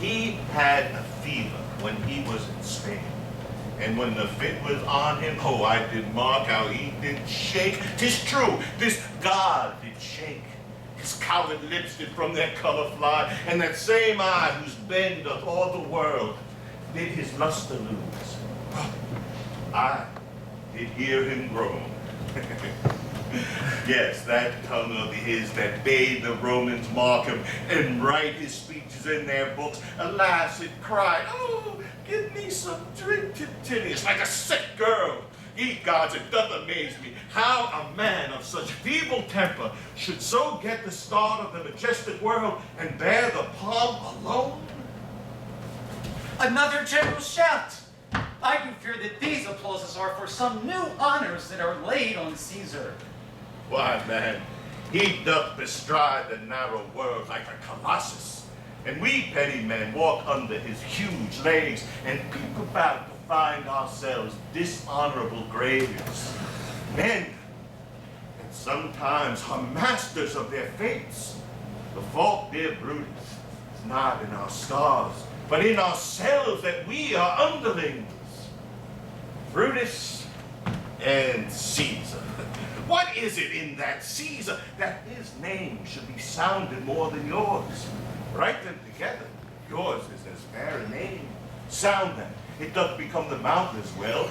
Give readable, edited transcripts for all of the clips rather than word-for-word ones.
He had a fever when he was in Spain. And when the fit was on him, oh, I did mark how he did shake. 'Tis true, this God did shake. His coward lips did from their color fly, and that same eye whose bend doth o'er the world did his luster lose. I did hear him groan. Yes, that tongue of his that bade the Romans mark him and write his speeches in their books. Alas, it cried, oh, give me some drink, Titinius, like a sick girl. Ye gods, it doth amaze me how a man of such feeble temper should so get the start of the majestic world and bear the palm alone. Another general shout. I do fear that these applauses are for some new honors that are laid on Caesar. Why, man, he doth bestride the narrow world like a colossus, and we petty men walk under his huge legs and peep about to find ourselves dishonorable graves. Men, and sometimes are masters of their fates. The fault, dear Brutus, is not in our stars, but in ourselves that we are underlings. Brutus and Caesar. What is it in that Caesar that his name should be sounded more than yours? Write them together. Yours is as fair a name. Sound them. It doth become the mountain as well.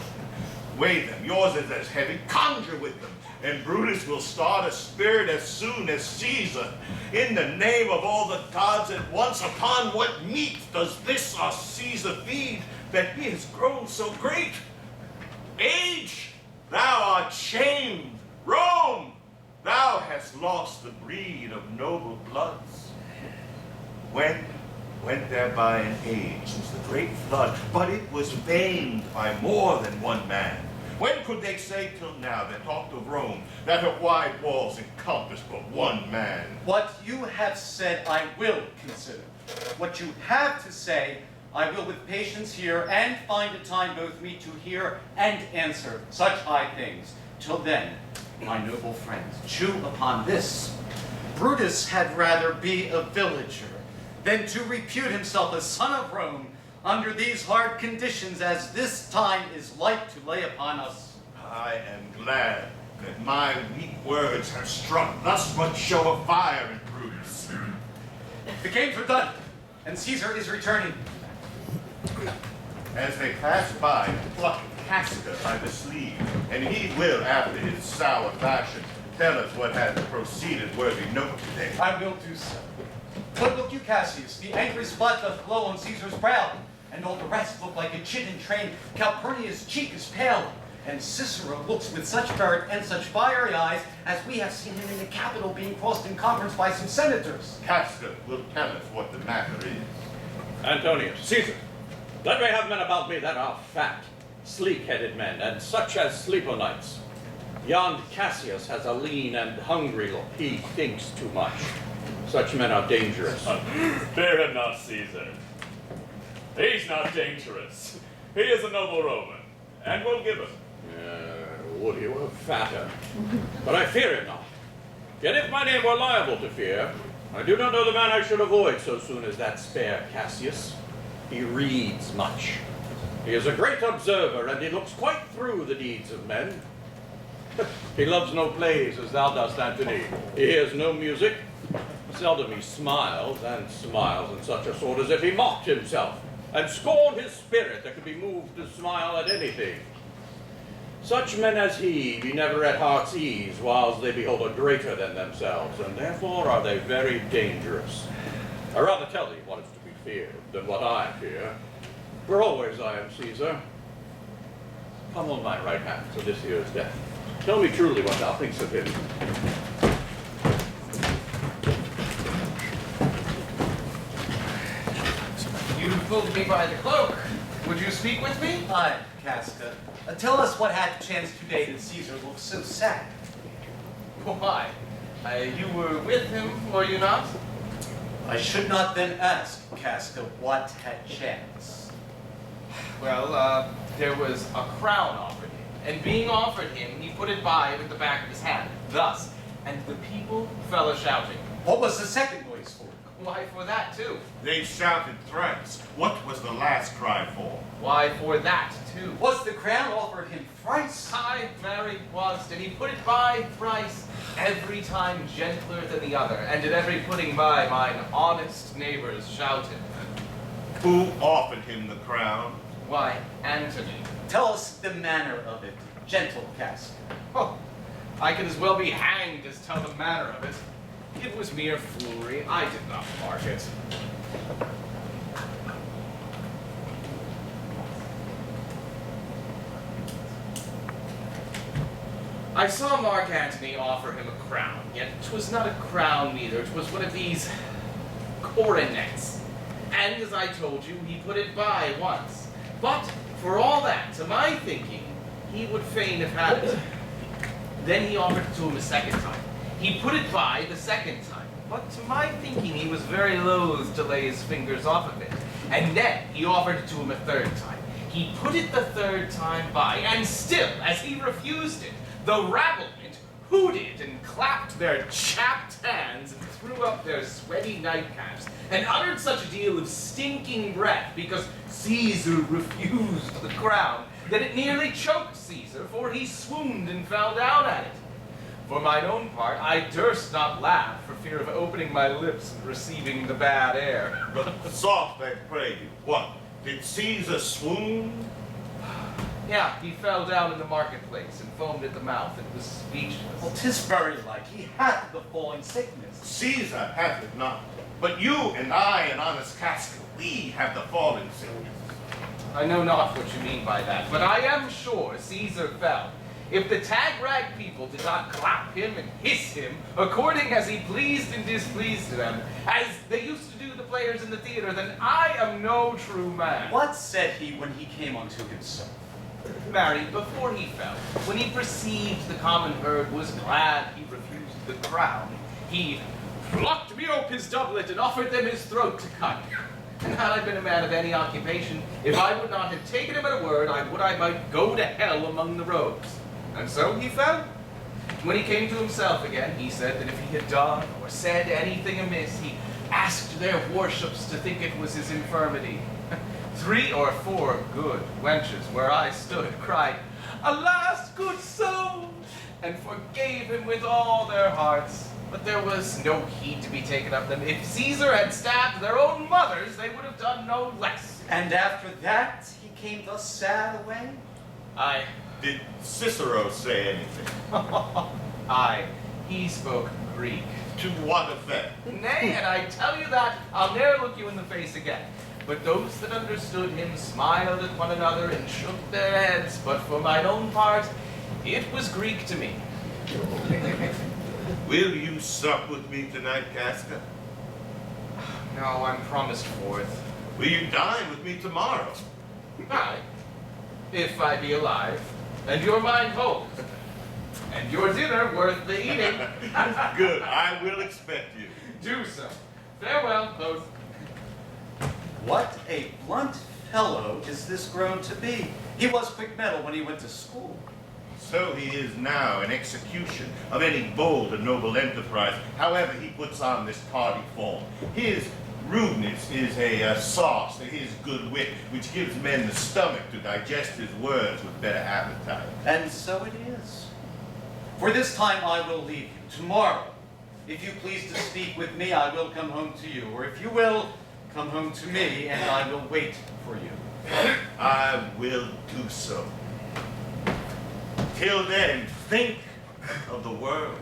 Weigh them. Yours is as heavy. Conjure with them. And Brutus will start a spirit as soon as Caesar. In the name of all the gods at once, upon what meat does this our Caesar feed, that he has grown so great? Age, thou art shamed. Rome, thou hast lost the breed of noble bloods. When went there by an age since the great flood, but it was veined by more than one man. When could they say till now that talked of Rome, that her wide walls encompassed but one man? What you have said I will consider. What you have to say I will with patience hear, and find a time both me to hear and answer such high things. Till then, my noble friends, chew upon this. Brutus had rather be a villager than to repute himself a son of Rome under these hard conditions as this time is like to lay upon us. I am glad that my weak words have struck thus much show of fire in Brutus. The games are done, and Caesar is returning. As they pass by, pluck Cassius by the sleeve, and he will, after his sour fashion, tell us what has proceeded worthy note today. I will do so. But look you, Cassius, the angry spot doth glow on Caesar's brow, and all the rest look like a chid in train. Calpurnia's cheek is pale, and Cicero looks with such ferret and such fiery eyes as we have seen him in the Capitol being crossed in conference by some senators. Cassius will tell us what the matter is. Antonius, Caesar, let me have men about me that are fat, sleek-headed men, and such as sleep o' nights. Yond Cassius has a lean and hungry look. He thinks too much. Such men are dangerous. Fear him not, Caesar. He's not dangerous. He is a noble Roman, and will give him. Would he were fatter. But I fear him not. Yet if my name were liable to fear, I do not know the man I should avoid so soon as that spare Cassius. He reads much. He is a great observer, and he looks quite through the deeds of men. He loves no plays, as thou dost, Antony. He hears no music. Seldom he smiles, and smiles in such a sort as if he mocked himself, and scorned his spirit that could be moved to smile at anything. Such men as he be never at heart's ease, whiles they behold a greater than themselves, and therefore are they very dangerous. I rather tell thee what is to be feared than what I fear, for always I am Caesar. Come on my right hand to this here's death. Tell me truly what thou thinkst of him. You pulled me by the cloak. Would you speak with me? Aye, Casca. Tell us what had chanced today that Caesar looks so sad. Why? You were with him, were you not? I should not then ask, Casca, what had chanced. Well, there was a crown offered him, and being offered him, he put it by with the back of his hand, thus, and the people fell a-shouting. What was the second noise for? Why, for that too. They shouted thrice. What was the last cry for? Why, for that too. Was the crown offered him thrice? Aye, marry was, and he put it by thrice, every time gentler than the other, and at every putting by mine honest neighbors shouted. Who offered him the crown? Why, Antony. Tell us the manner of it, gentle Cassius. Oh, I could as well be hanged as tell the manner of it. It was mere foolery. I did not mark it. I saw Marc Antony offer him a crown, yet 'twas not a crown neither, 'twas one of these coronets. And as I told you, he put it by once. But for all that, to my thinking, he would fain have had it. Then he offered it to him a second time. He put it by the second time, but to my thinking he was very loath to lay his fingers off of it. And then he offered it to him a third time. He put it the third time by, and still, as he refused it, the rabblement hooted and clapped their chapped hands and threw up their sweaty nightcaps, and uttered such a deal of stinking breath because Caesar refused the crown, that it nearly choked Caesar, for he swooned and fell down at it. For mine own part, I durst not laugh for fear of opening my lips and receiving the bad air. But soft, I pray you. What? Did Caesar swoon? Yeah, he fell down in the marketplace and foamed at the mouth and was speechless. Well, 'tis very like he hath the falling sickness. Caesar hath it not. But you and I and honest Cassius, we have the fallen sickness. I know not what you mean by that, but I am sure Caesar fell. If the tag-rag people did not clap him and hiss him, according as he pleased and displeased them, as they used to do the players in the theater, then I am no true man. What said he when he came unto himself? Marry, before he fell, when he perceived the common herd was glad he refused the crown, he plucked me up his doublet and offered them his throat to cut. And had I been a man of any occupation, if I would not have taken him at a word, I might go to hell among the rogues. And so he fell. When he came to himself again, he said that if he had done or said anything amiss, he asked their worships to think it was his infirmity. 3 or 4 good wenches where I stood cried, "Alas, good soul!" and forgave him with all their hearts. But there was no heed to be taken of them. If Caesar had stabbed their own mothers, they would have done no less. And after that he came thus sad away? Aye. Did Cicero say anything? Aye. He spoke Greek. To what effect? Nay, and I tell you that, I'll ne'er look you in the face again. But those that understood him smiled at one another and shook their heads, but for mine own part, it was Greek to me. Will you sup with me tonight, Casca? No, I'm promised forth. Will you dine with me tomorrow? Aye, if I be alive, and your mind whole, and your dinner worth the eating. Good, I will expect you. Do so. Farewell, both. What a blunt fellow is this grown to be. He was quick mettle when he went to school. So he is now in execution of any bold and noble enterprise, however he puts on this tardy form. His rudeness is a sauce to his good wit, which gives men the stomach to digest his words with better appetite. And so it is. For this time I will leave you. Tomorrow, if you please to speak with me, I will come home to you. Or if you will, come home to me, and I will wait for you. I will do so. Till then, think of the world.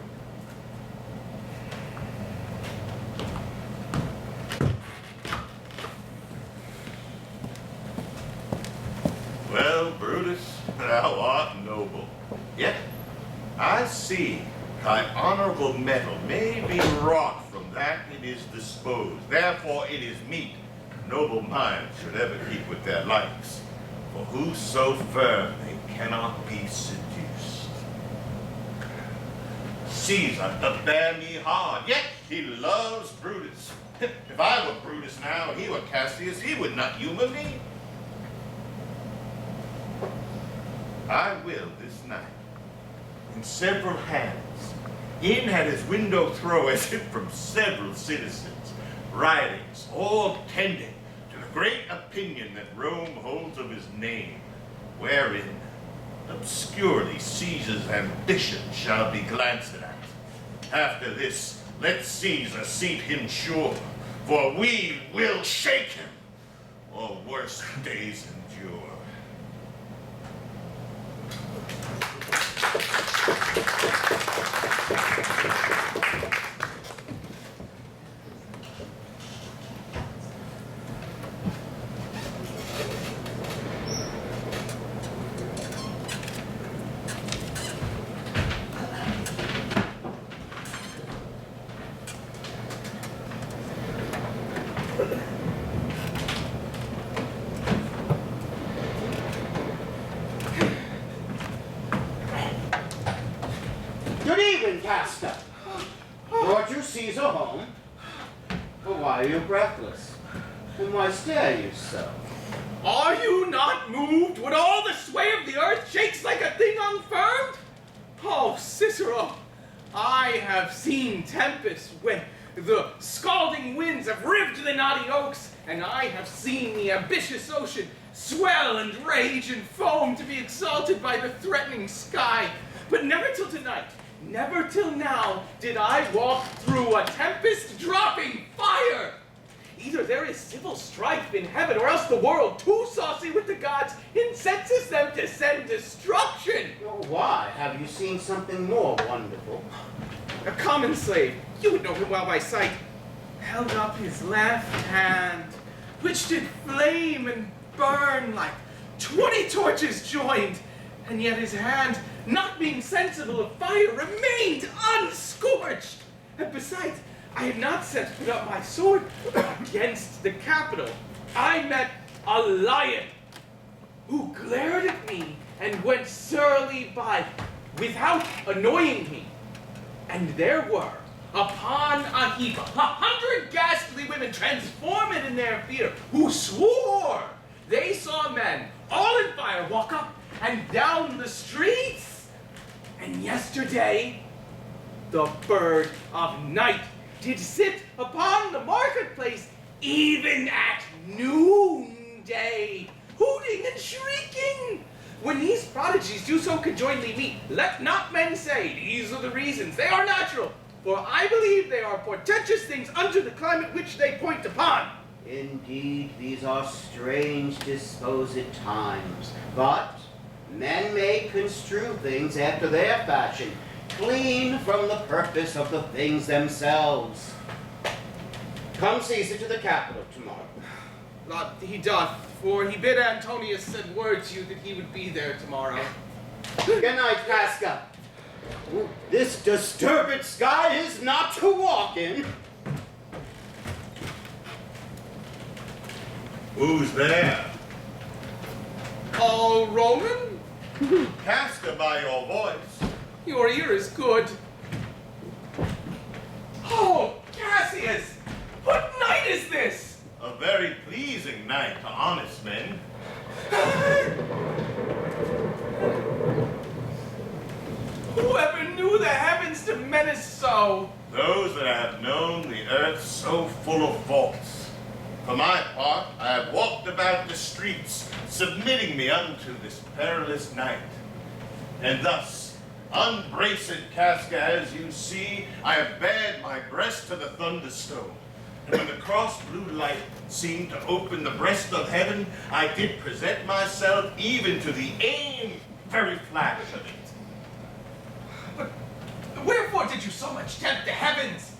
Well, Brutus, thou art noble. Yet, I see thy honorable metal may be wrought from that it is disposed. Therefore it is meet noble minds should ever keep with their likes. For whoso firm, they cannot be seduced. Caesar doth bear me hard, yet he loves Brutus. If I were Brutus now, he were Cassius, he would not humor me. I will this night, in several hands, in at his window throw as if from several citizens, writings, all tending to the great opinion that Rome holds of his name, wherein obscurely Caesar's ambition shall be glanced at. After this, let Caesar seat him sure, for we will shake him, or worse days endure. Good evening, Castor. Brought you Caesar home? But why are you breathless? And why stare you so? Are you not moved when all the sway of the earth shakes like a thing unfirmed? Oh, Cicero, I have seen tempests when the scalding winds have rived the knotty oaks, and I have seen the ambitious ocean swell and rage and foam to be exalted by the threatening sky. But never till tonight, never till now did I walk through a tempest dropping fire. Either there is civil strife in heaven, or else the world, too saucy with the gods, incenses them to send destruction. Well, why? Have you seen something more wonderful? A common slave, you would know him well by sight, held up his left hand, which did flame and burn like 20 torches joined, and yet his hand, not being sensible of fire, remained unscorched. And besides, I had not since put up my sword against the Capitol. I met a lion who glared at me and went surly by without annoying me. And there were, upon a heap, 100 ghastly women transformed in their fear, who swore they saw men, all in fire, walk up and down the streets. And yesterday, the bird of night did sit upon the marketplace, even at noonday, hooting and shrieking. When these prodigies do so conjointly meet, let not men say these are the reasons. They are natural, for I believe they are portentous things unto the climate which they point upon. Indeed, these are strange disposed times, but men may construe things after their fashion, clean from the purpose of the things themselves. Come, Caesar, to the Capitol tomorrow. He doth, for he bid Antonius send word to you that he would be there tomorrow. Good night, Casca. This disturbed sky is not to walk in. Who's there? All Roman? Casca by your voice. Your ear is good. Oh, Cassius! What night is this? A very pleasing night to honest men. Whoever knew the heavens to menace so? Those that have known the earth so full of faults. For my part, I have walked about the streets, submitting me unto this perilous night. And thus, unbraced Casca as you see, I have bared my breast to the thunderstone. And when the cross blue light seemed to open the breast of heaven, I did present myself even to the aim very flash of it. But wherefore did you so much tempt the heavens?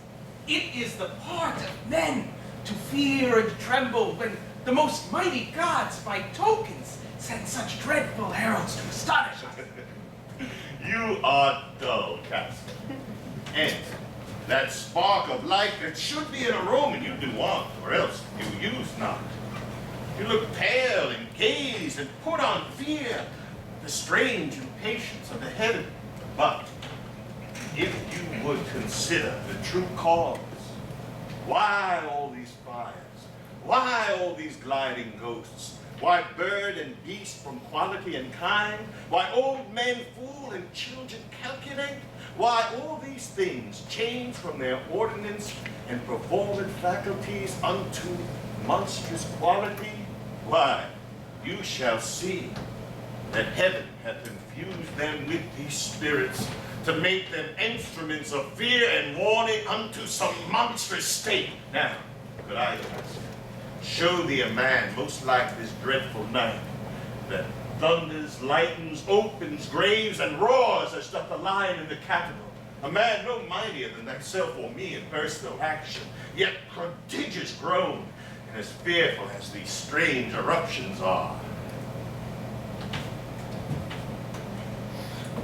It is the part of men to fear and tremble when the most mighty gods by tokens send such dreadful heralds to astonish us. You are dull, Casca. And that spark of light that should be in a Roman you do want, or else you use not. You look pale and gaze and put on fear the strange impatience of the heaven. But if you would consider the true cause, why all these fires? Why all these gliding ghosts? Why bird and beast from quality and kind? Why old men fool and children calculate? Why all these things change from their ordinance and performing faculties unto monstrous quality? Why, you shall see that heaven hath infused them with these spirits to make them instruments of fear and warning unto some monstrous state. Now, could I ask, show thee a man most like this dreadful night, that thunders, lightens, opens graves, and roars as doth the lion in the Capitol. A man no mightier than thyself or me in personal action, yet prodigious grown, and as fearful as these strange eruptions are.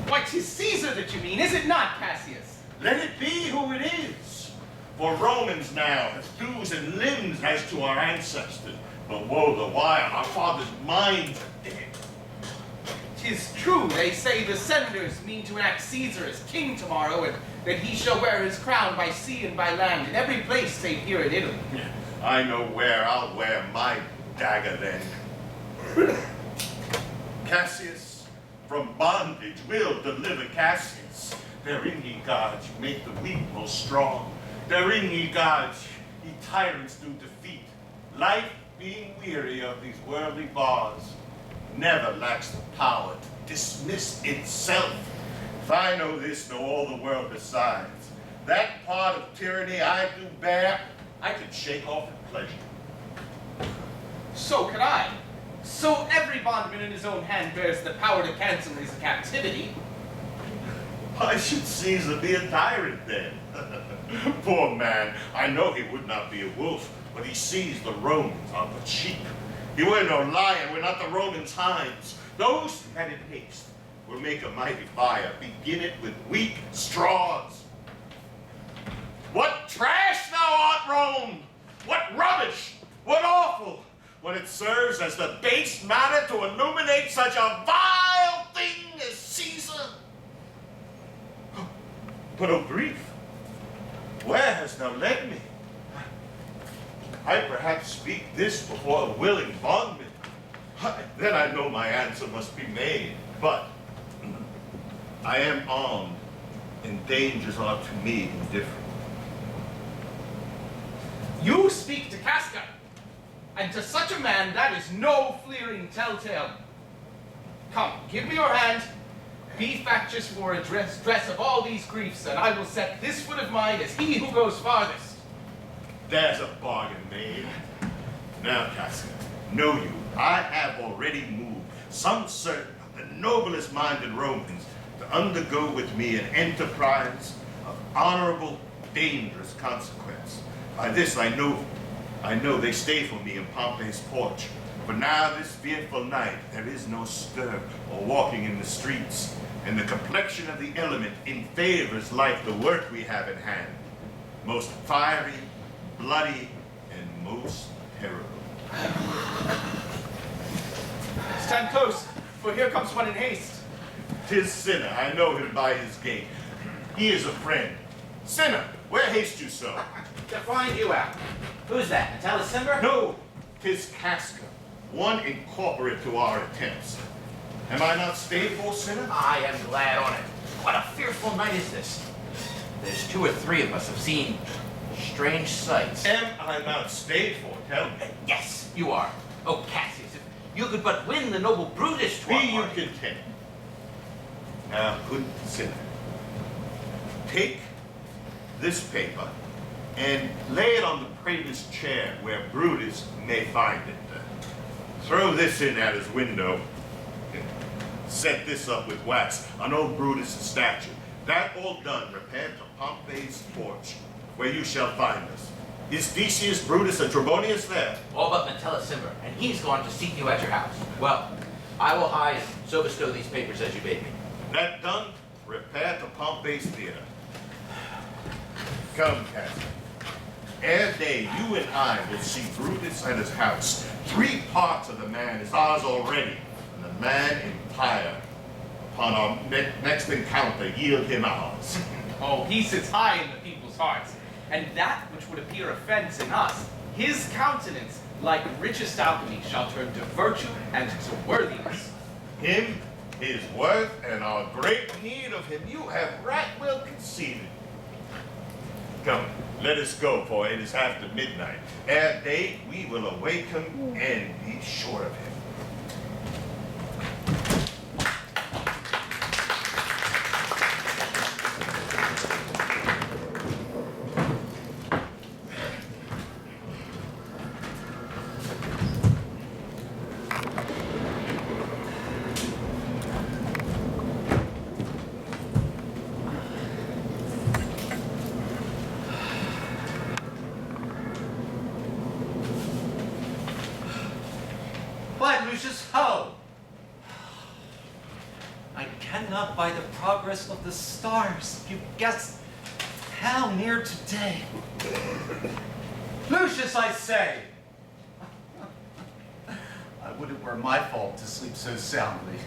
Why, 'tis Caesar that you mean, is it not, Cassius? Let it be who it is. For Romans now have thews and limbs as to our ancestors, but woe the while our fathers' minds are dead. 'Tis true, they say the senators mean to enact Caesar as king tomorrow, and that he shall wear his crown by sea and by land in every place save here in Italy. I know where I'll wear my dagger then. Cassius from bondage will deliver Cassius. Therein, ye gods, you make the weak most strong. Therein, ye gods, ye tyrants do defeat. Life, being weary of these worldly bars, never lacks the power to dismiss itself. If I know this, know all the world besides. That part of tyranny I do bear, I can shake off at pleasure. So could I. So every bondman in his own hand bears the power to cancel his captivity. Why should Caesar be a tyrant then? Poor man, I know he would not be a wolf, but he sees the Romans are but sheep. He were no lion, we're not the Romans' hinds. Those that in haste will make a mighty fire, begin it with weak straws. What trash thou art, Rome! What rubbish! What offal! When it serves as the base matter to illuminate such a vile thing as Caesar. But oh grief, where hast thou led me? I perhaps speak this before a willing bondman. Then I know my answer must be made. But I am armed, and dangers are to me indifferent. You speak to Casca, and to such a man that is no fleering telltale. Come, give me your hand. Be factious for a dress of all these griefs, and I will set this foot of mine as he who goes farthest. There's a bargain made. Now, Cassius, know you, I have already moved some certain of the noblest minded Romans to undergo with me an enterprise of honorable, dangerous consequence. By this I know they stay for me in Pompey's porch. For now, this fearful night, there is no stir or walking in the streets, and the complexion of the element in favors like the work we have in hand, most fiery, bloody, and most terrible. Stand close, for here comes one in haste. 'Tis Cinna, I know him by his gait. He is a friend. Cinna, where haste you so? To find you out. Who's that? Metellus Cimber? No, 'tis Casca, one incorporate to our attempts. Am I not stayed for, Cinna? I am glad on it. What a fearful night is this. There's 2 or 3 of us have seen strange sights. Am I not stayed for, tell me? Yes, you are. Oh, Cassius, if you could but win the noble Brutus to our Be you party. content. Now, good Cinna, take this paper and lay it on the praetor's chair where Brutus may find it. Throw this in at his window. Set this up with wax on old Brutus' statue. That all done, repair to Pompey's porch, where you shall find us. Is Decius, Brutus, and Trebonius there? All but Metellus Cimber, and he's gone to seek you at your house. Well, I will hide and so bestow these papers as you bade me. That done, repair to Pompey's theater. Come, Cassius. Ere day, you and I will see Brutus at his house. 3 parts of the man is ours already, and the man entire, upon our next encounter, yield him ours. Oh, he sits high in the people's hearts, and that which would appear offense in us, his countenance like richest alchemy, shall turn to virtue and to worthiness. Him, his worth, and our great need of him, you have right well conceded. Come, let us go, for it is after midnight. Ere day, we will awake him and be sure of him. Why, Lucius, how? I cannot by the progress of the stars give guess how near today. Lucius, I say! I would it were my fault to sleep so soundly.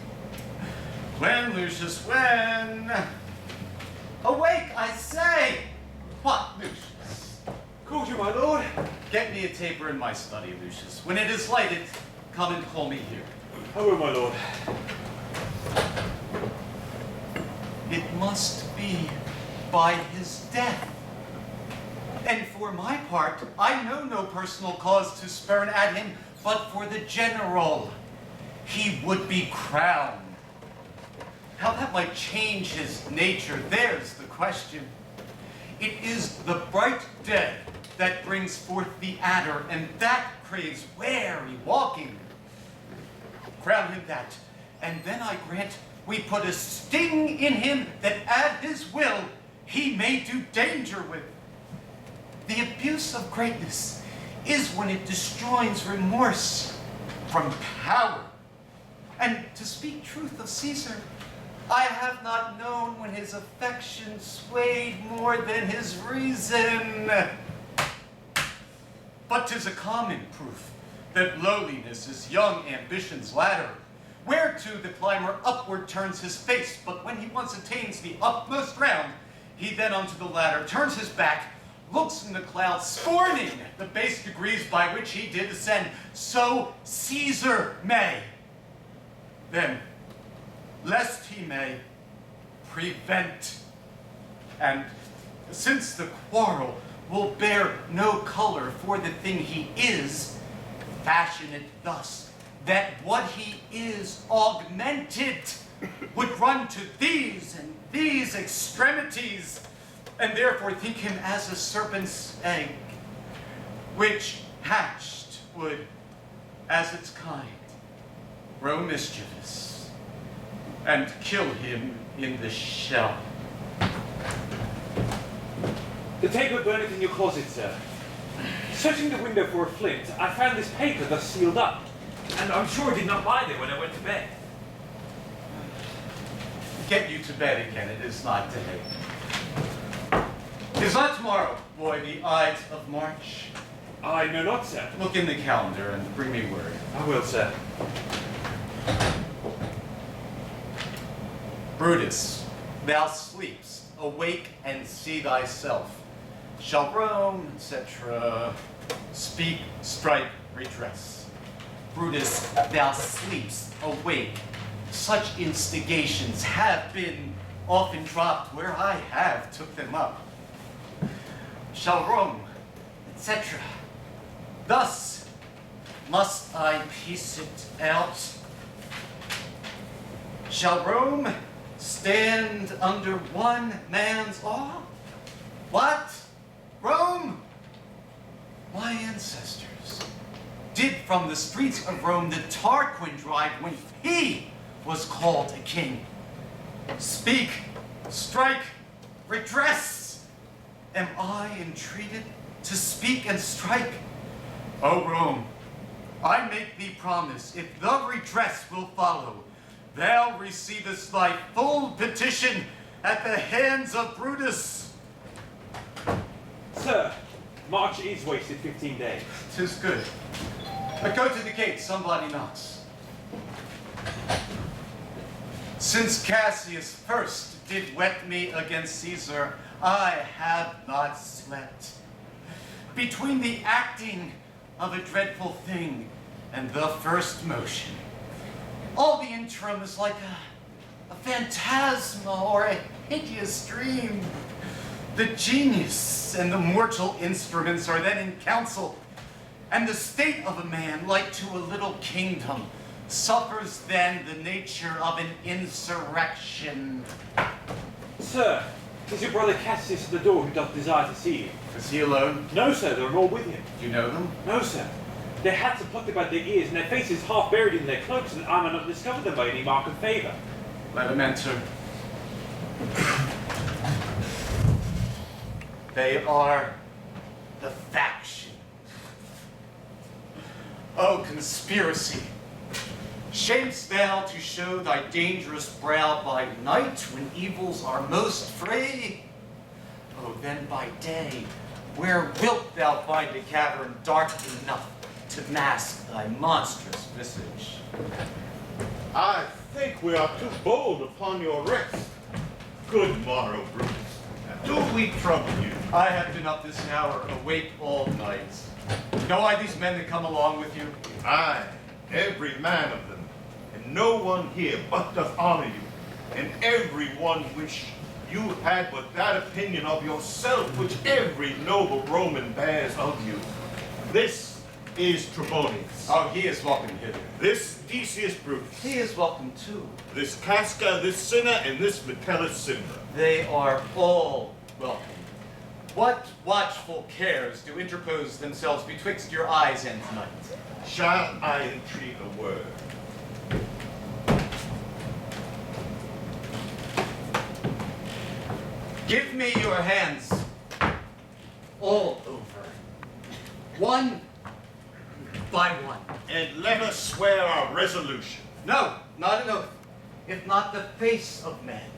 When, Lucius, when? Awake, I say! What, Lucius? Called you, my lord. Get me a taper in my study, Lucius. When it is lighted, come and call me here. I will, my lord. It must be by his death. And for my part, I know no personal cause to spurn at him, but for the general. He would be crowned. How that might change his nature, there's the question. It is the bright day that brings forth the adder, and that craves wary walking. Crown him that, and then I grant we put a sting in him that at his will he may do danger with. The abuse of greatness is when it destroys remorse from power. And to speak truth of Caesar, I have not known when his affection swayed more than his reason. But 'tis a common proof that lowliness is young ambition's ladder, whereto the climber upward turns his face, but when he once attains the utmost round, he then unto the ladder turns his back, looks in the clouds, scorning the base degrees by which he did ascend. So Caesar may. Then, lest he may prevent. And since the quarrel will bear no color for the thing he is, fashion it thus, that what he is augmented would run to these and these extremities, and therefore think him as a serpent's egg, which hatched would, as its kind, grow mischievous, and kill him in the shell. The taper burneth in your closet, sir. Searching the window for a flint, I found this paper thus sealed up, and I'm sure I did not find it when I went to bed. Get you to bed again, it is not today. It is not tomorrow, boy, the Ides of March. I know not, sir. Look in the calendar and bring me word. I will, sir. Brutus, thou sleepst, awake and see thyself. Shall Rome, etc., speak, strike, redress. Brutus, thou sleepst, awake. Such instigations have been often dropped where I have took them up. Shall Rome, etc. Thus must I piece it out. Shall Rome stand under one man's awe? What? Rome? My ancestors did from the streets of Rome the Tarquin drive when he was called a king. Speak, strike, redress. Am I entreated to speak and strike? O Rome, I make thee promise, if the redress will follow, thou receivest thy full petition at the hands of Brutus. Sir, March is wasted 15 days. 'Tis good. But go to the gate, somebody knocks. Since Cassius first did wet me against Caesar, I have not slept. Between the acting of a dreadful thing and the first motion. All the interim is like a phantasma or a hideous dream. The genius and the mortal instruments are then in council, and the state of a man, like to a little kingdom, suffers then the nature of an insurrection. Sir, 'tis your brother Cassius at the door who doth desire to see you. Is he alone? No, sir, they are all with him. Do you know them? No, sir. Their hats are plucked about their ears, and their faces half buried in their cloaks, and I might not discover them by any mark of favour. Let him enter. They are the faction. O conspiracy! Shamest thou to show thy dangerous brow by night when evils are most free? Oh, then by day, where wilt thou find a cavern dark enough to mask thy monstrous visage? I think we are too bold upon your rest. Good morrow, Brutus. Now, do we trouble you? I have been up this hour, awake all night. Know I these men that come along with you? Aye, every man of them, and no one here but doth honor you, and every one wish you had but that opinion of yourself which every noble Roman bears of you. This is Trebonius. Oh, he is welcome hither. This Decius Brutus. He is welcome too. This Casca, this Cinna, and this Metellus Cimber. They are all welcome. What watchful cares do interpose themselves betwixt your eyes and tonight? Shall I entreat a word? Give me your hands all over, one by one. And let us swear our resolution. No, not an oath, if not the face of man,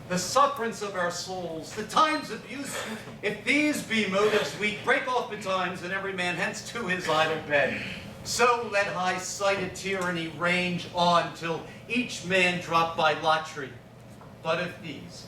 the sufferance of our souls, the times of use. If these be motives weak, break off betimes, and every man hence to his idle bed. So let high-sighted tyranny range on till each man drop by lottery. But if these,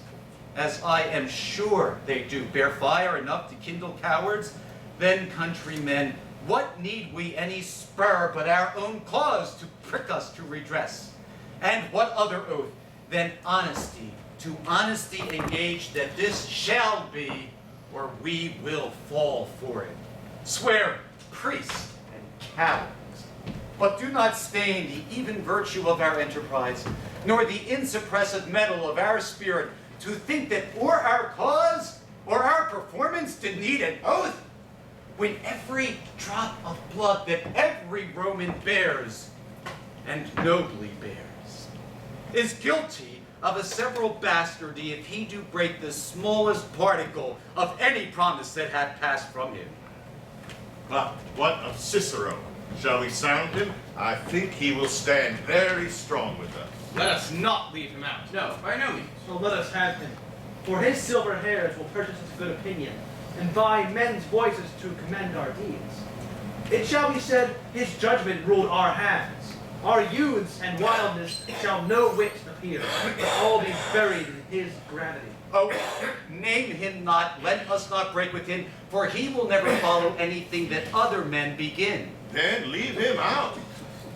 as I am sure they do, bear fire enough to kindle cowards, then, countrymen, what need we any spur but our own cause to prick us to redress? And what other oath than honesty, to honesty engage that this shall be, or we will fall for it. Swear, priests and cowards, but do not stain the even virtue of our enterprise, nor the insuppressive metal of our spirit, to think that or our cause or our performance did need an oath, when every drop of blood that every Roman bears, and nobly bears, is guilty of a several bastardy if he do break the smallest particle of any promise that hath passed from him. But what of Cicero? Shall we sound him? I think he will stand very strong with us. Let us not leave him out. No, by no means. So let us have him. For his silver hairs will purchase us good opinion, and by men's voices to commend our deeds. It shall be said, his judgment ruled our hands. Our youths and wildness shall no whit appear, but all be buried in his gravity. Oh, name him not, let us not break with him, for he will never follow anything that other men begin. Then leave him out.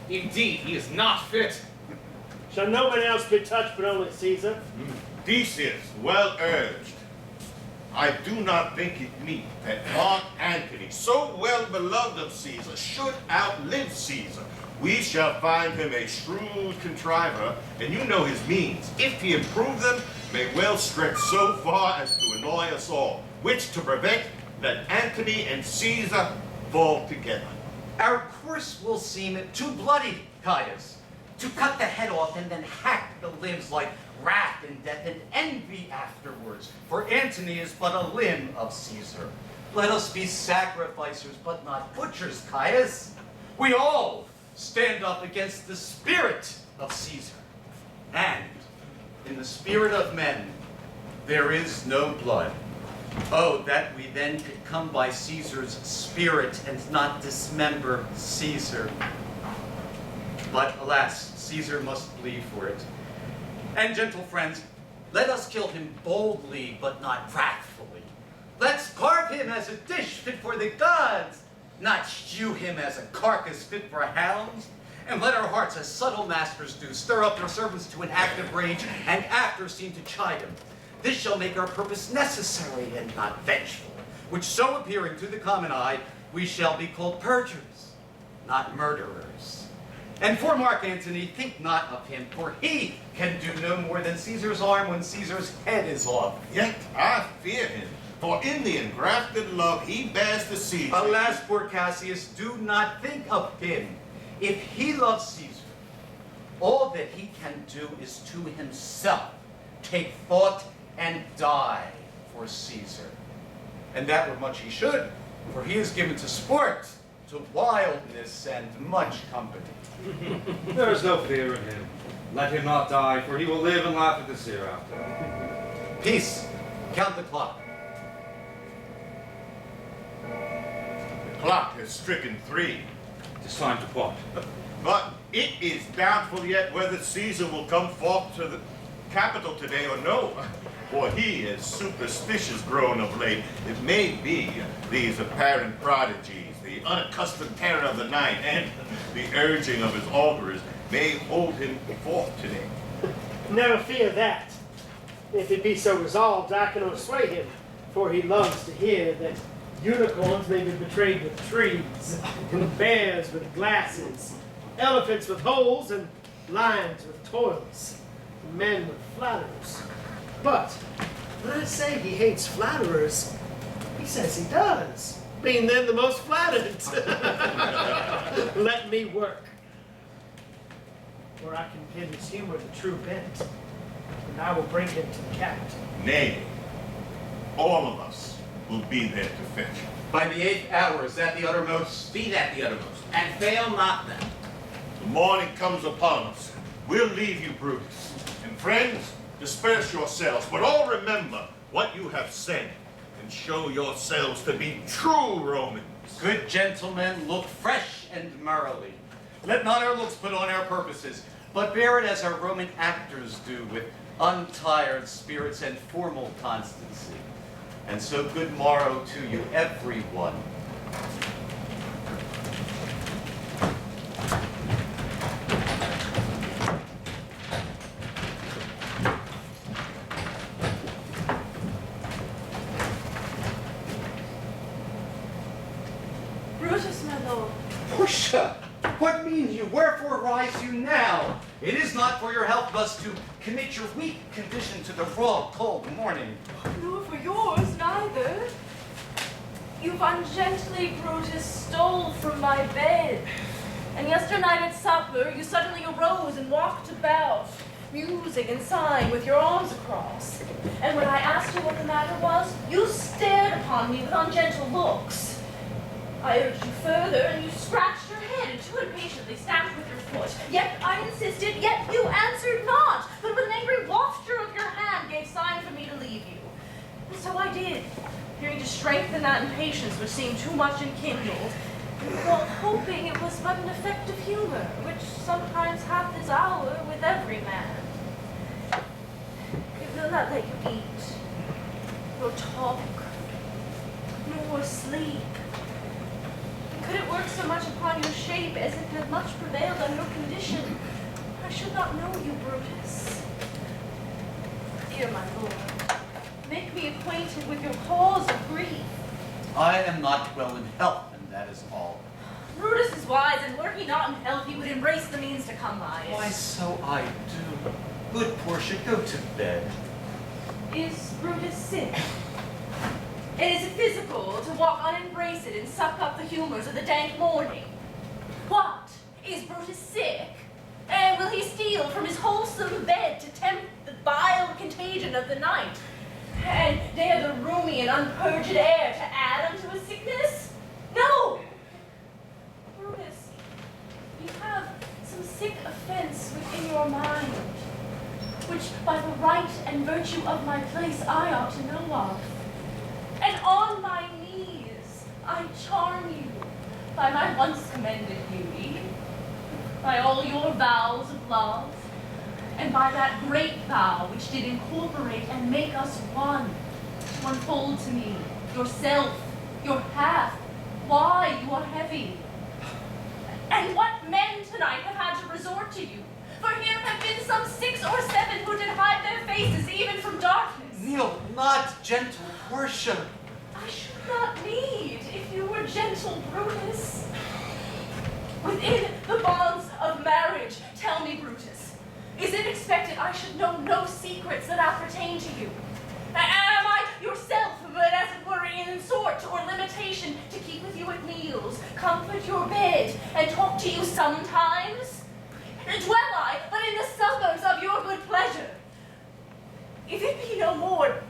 Indeed, he is not fit. Shall no one else be touched but only Caesar? Decius, well urged. I do not think it meet that Marc Antony, so well beloved of Caesar, should outlive Caesar. We shall find him a shrewd contriver, and you know his means. If he improve them, may well stretch so far as to annoy us all, which to prevent that Antony and Caesar fall together. Our course will seem too bloody, Caius, to cut the head off and then hack the limbs like wrath and death and envy afterwards, for Antony is but a limb of Caesar. Let us be sacrificers, but not butchers, Caius. We all stand up against the spirit of Caesar. And in the spirit of men, there is no blood. Oh, that we then could come by Caesar's spirit and not dismember Caesar. But alas, Caesar must bleed for it. And gentle friends, let us kill him boldly, but not wrathfully. Let's carve him as a dish fit for the gods, not shew him as a carcass fit for hounds, and let our hearts, as subtle masters do, stir up their servants to an active rage, and after seem to chide them. This shall make our purpose necessary and not vengeful, which so appearing to the common eye, we shall be called perjurers, not murderers. And for Marc Antony, think not of him, for he can do no more than Caesar's arm when Caesar's head is off. Yet I fear him, for in the engrafted love he bears the Caesar. Alas, poor Cassius, do not think of him. If he loves Caesar, all that he can do is to himself take thought and die for Caesar. And that were much he should, for he is given to sport, to wildness, and much company. There is no fear in him. Let him not die, for he will live and laugh at this hereafter. Peace. Count the clock. The clock has stricken 3. It is time to part. But it is doubtful yet whether Caesar will come forth to the capital today or no. For he is superstitious grown of late. It may be these apparent prodigies, the unaccustomed terror of the night, and the urging of his augurs may hold him forth today. Never fear that. If it be so resolved, I can persuade him, for he loves to hear that unicorns may be betrayed with trees, and bears with glasses, elephants with holes, and lions with toils, and men with flatterers. But when I say he hates flatterers, he says he does, being then the most flattered. Let me work, for I can pin his humor to true bent, and I will bring him to the captain. Nay, all of us will be there to fetch him. By the 8th hour, is that the uttermost? Speed at the uttermost, and fail not then. The morning comes upon us. We'll leave you, Brutus. And friends, disperse yourselves, but all remember what you have said, and show yourselves to be true Romans. Good gentlemen, look fresh and merrily. Let not our looks put on our purposes, but bear it as our Roman actors do, with untired spirits and formal constancy. And so good morrow to you, everyone. Brutus, my lord. Portia, what mean you? Wherefore rise you now? It is not for your help thus to commit your weak condition to the raw, cold morning. Nor for yours, neither. You've ungently, Brutus, stole from my bed. And yesternight at supper, you suddenly arose and walked about, musing and sighing with your arms across. And when I asked you what the matter was, you stared upon me with ungentle looks. I urged you further, and you scratched your head and too impatiently stamped with your foot. Yet I insisted, yet you answered not, but with an angry wafture of your hand gave sign for me to leave you. And so I did, fearing to strengthen that impatience which seemed too much enkindled, while hoping it was but an effect of humor, which sometimes hath its hour with every man. It will not let you eat, nor talk, nor sleep. Could it work so much upon your shape as it had much prevailed on your condition, I should not know you, Brutus. Dear my lord, make me acquainted with your cause of grief. I am not well in health, and that is all. Brutus is wise, and were he not in health, he would embrace the means to come by it. Why, so I do. Good Portia, go to bed. Is Brutus sick? And is it physical to walk unembraced and suck up the humors of the dank morning? What? Is Brutus sick? And will he steal from his wholesome bed to tempt the vile contagion of the night? And dare the roomy and unpurged air to add unto his sickness? No! Brutus, you have some sick offense within your mind, which by the right and virtue of my place I ought to know of. And on my knees I charm you by my once commended beauty, by all your vows of love, and by that great vow which did incorporate and make us one, to unfold to me yourself, your path, why you are heavy, and what men tonight have had to resort to you. For here have been some 6 or 7 who did hide their faces even from darkness. Kneel not, gentle Portia. I should not need if you were gentle, Brutus. Within the bonds of marriage, tell me, Brutus, is it expected I should know no secrets that appertain to you? Am I yourself, but as it were in sort or limitation, to keep with you at meals, comfort your bed, and talk to you sometimes? Dwell I but in the suburbs of your good pleasure? If it be no more,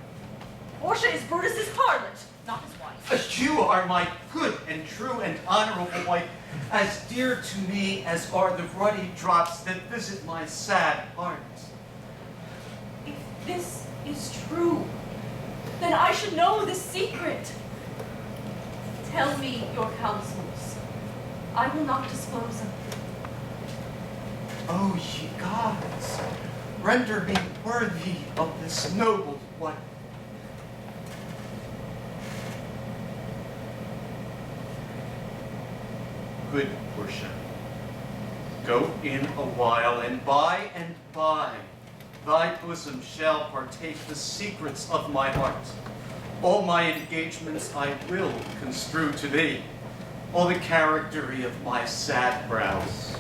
Portia is Brutus's harlot, not his wife. You are my good and true and honorable wife, as dear to me as are the ruddy drops that visit my sad heart. If this is true, then I should know the secret. Tell me your counsels. I will not disclose them. O ye gods, render me worthy of this noble wife. Good Portia, go in a while, and by thy bosom shall partake the secrets of my heart. All my engagements I will construe to thee, all the charactery of my sad brows.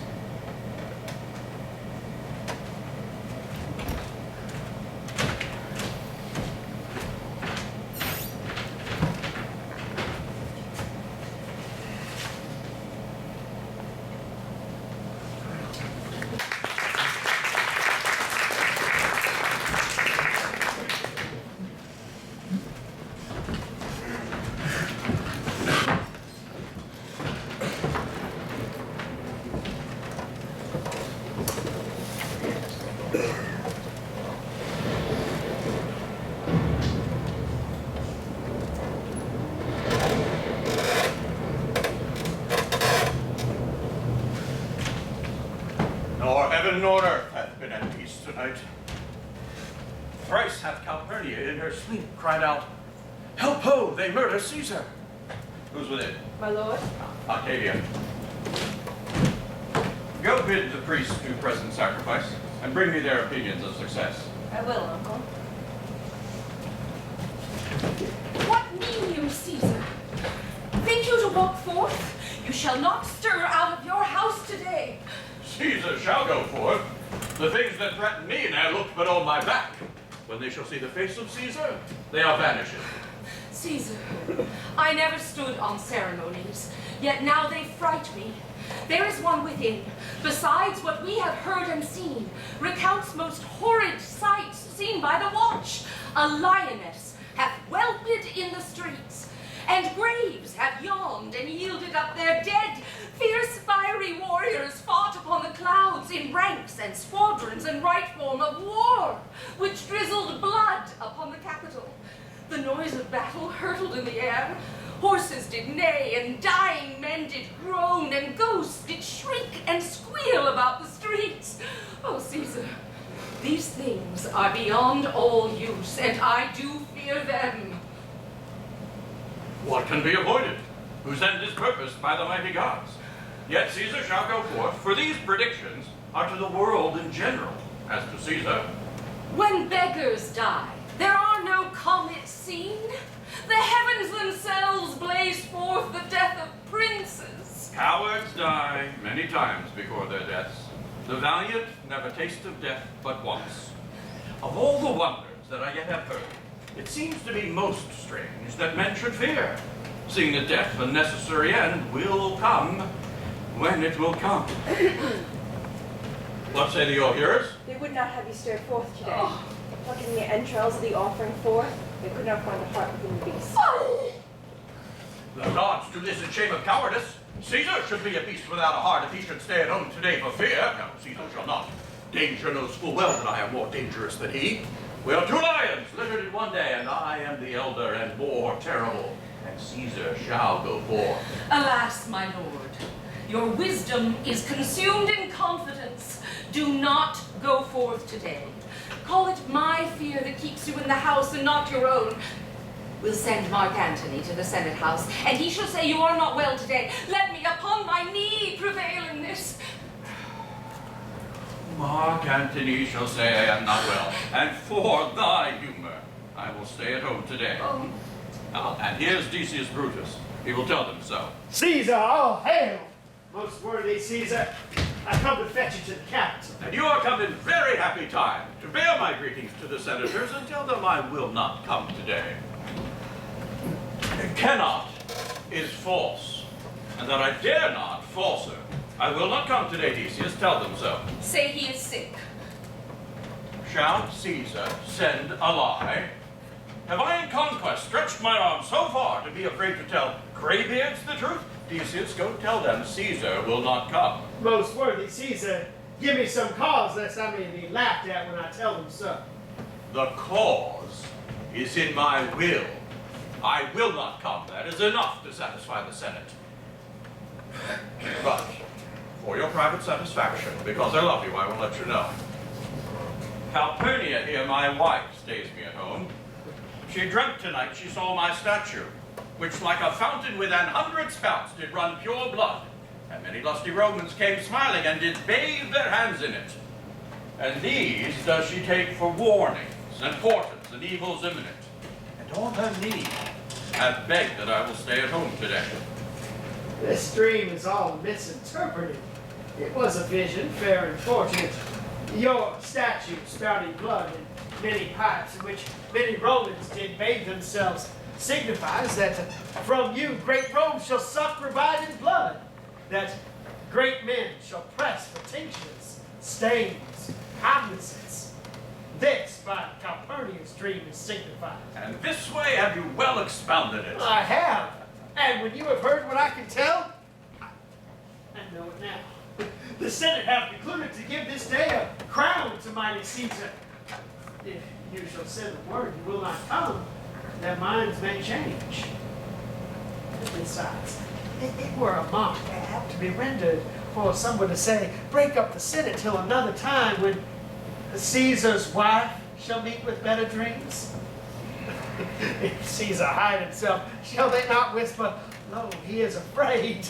Nor earth hath been at peace tonight. Thrice hath Calpurnia in her sleep cried out, "Help ho, they murder Caesar!" Who's within? My lord? Octavia. Go bid the priests do present sacrifice, and bring me their opinions of success. I will, uncle. What mean you, Caesar? Think you to walk forth? You shall not stir out of your house today. Caesar shall go forth. The things that threaten me now look but on my back. When they shall see the face of Caesar, they are vanishing. Caesar, I never stood on ceremonies, yet now they fright me. There is one within, besides what we have heard and seen, recounts most horrid sights seen by the watch. A lioness hath whelped in the streets, and graves have yawned and yielded up their dead. Fierce fiery warriors fought upon the clouds in ranks and squadrons and right form of war, which drizzled blood upon the Capitol. The noise of battle hurtled in the air. Horses did neigh, and dying men did groan, and ghosts did shriek and squeal about the streets. Oh, Caesar, these things are beyond all use, and I do fear them. What can be avoided? Whose end is purposed by the mighty gods? Yet Caesar shall go forth, for these predictions are to the world in general. As to Caesar, when beggars die, there are no comets seen. The heavens themselves blaze forth the death of princes. cowards die many times before their deaths. The valiant never taste of death but once. Of all the wonders that I yet have heard, it seems to me most strange that men should fear, seeing that death, a necessary end, will come when it will come. What say your hearers? They would not have you stir forth today. Plucking the entrails of the offering forth, they could not find the heart within the beast. The gods do this in shame of cowardice. Caesar should be a beast without a heart if he should stay at home today for fear. No, Caesar shall not. Danger knows full well that I am more dangerous than he. We are two lions littered in one day, and I am the elder and more terrible, and Caesar shall go forth. Alas, my lord, your wisdom is consumed in confidence. Do not go forth today. Call it my fear that keeps you in the house and not your own. will send Marc Antony to the Senate House, and he shall say you are not well today. Let me upon my knee prevail in this. Marc Antony shall say I am not well, and for thy humor, I will stay at home today. Oh. And here's Decius Brutus. He will tell them so. Caesar, all hail! Most worthy Caesar, I come to fetch you to the capital. And you are come in very happy time to bear my greetings to the senators and tell them I will not come today. Cannot is false, and that I dare not falser. I will not come today, Decius. Tell them so. Say he is sick. Shall Caesar send a lie? Have I in conquest stretched my arm so far to be afraid to tell graybeards the truth? Decius, go tell them Caesar will not come. Most worthy Caesar, give me some cause lest I may be laughed at when I tell them so. The cause is in my will. I will not come. That is enough to satisfy the Senate. But for your private satisfaction, because I love you, I will let you know. Calpurnia here, my wife, stays me at home. She dreamt tonight she saw my statue, which like a fountain with 100 spouts did run pure blood, and many lusty Romans came smiling and did bathe their hands in it. And these does she take for warnings and portents and evils imminent. And on her knee hath begged that I will stay at home today. This dream is all misinterpreted. It was a vision, fair and fortunate. Your statue spouting blood and many pipes in which many Romans did bathe themselves signifies that from you great Rome shall suck reviving blood, that great men shall press for tinctures, stains, cognizance. This by Calpurnia's dream is signified. And this way have you well expounded it. I have. And when you have heard what I can tell, I know it now. The Senate have concluded to give this day a crown to mighty Caesar. If you shall send a word you will not come, their minds may change. Besides, it were a mock apt to be rendered for someone to say, break up the Senate till another time when Caesar's wife shall meet with better dreams. If Caesar hide himself, shall they not whisper, lo, he is afraid?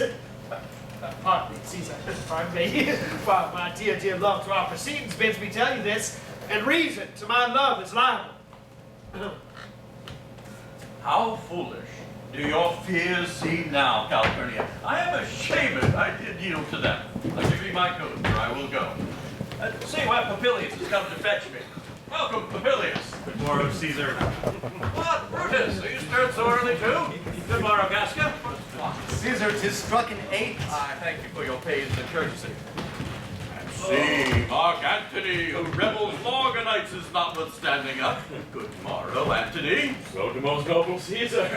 Pardon me, Caesar, pardon me. While my dear, dear love to our proceedings bids me tell you this, and reason to my love is liable. How foolish do your fears seem now, Calpurnia. I am ashamed I did yield to them. Now give me my coat, or I will go. See why Papilius has come to fetch me. Welcome, Papilius. Good morrow, Caesar. What, Brutus? Are you stirred so early too? Good morrow, Gasca. Caesar, 'tis struck an 8. I thank you for your pains and courtesy. And see, Marc Antony, who rebels long o' nights, is notwithstanding up. Good morrow, Antony. So to most noble Caesar.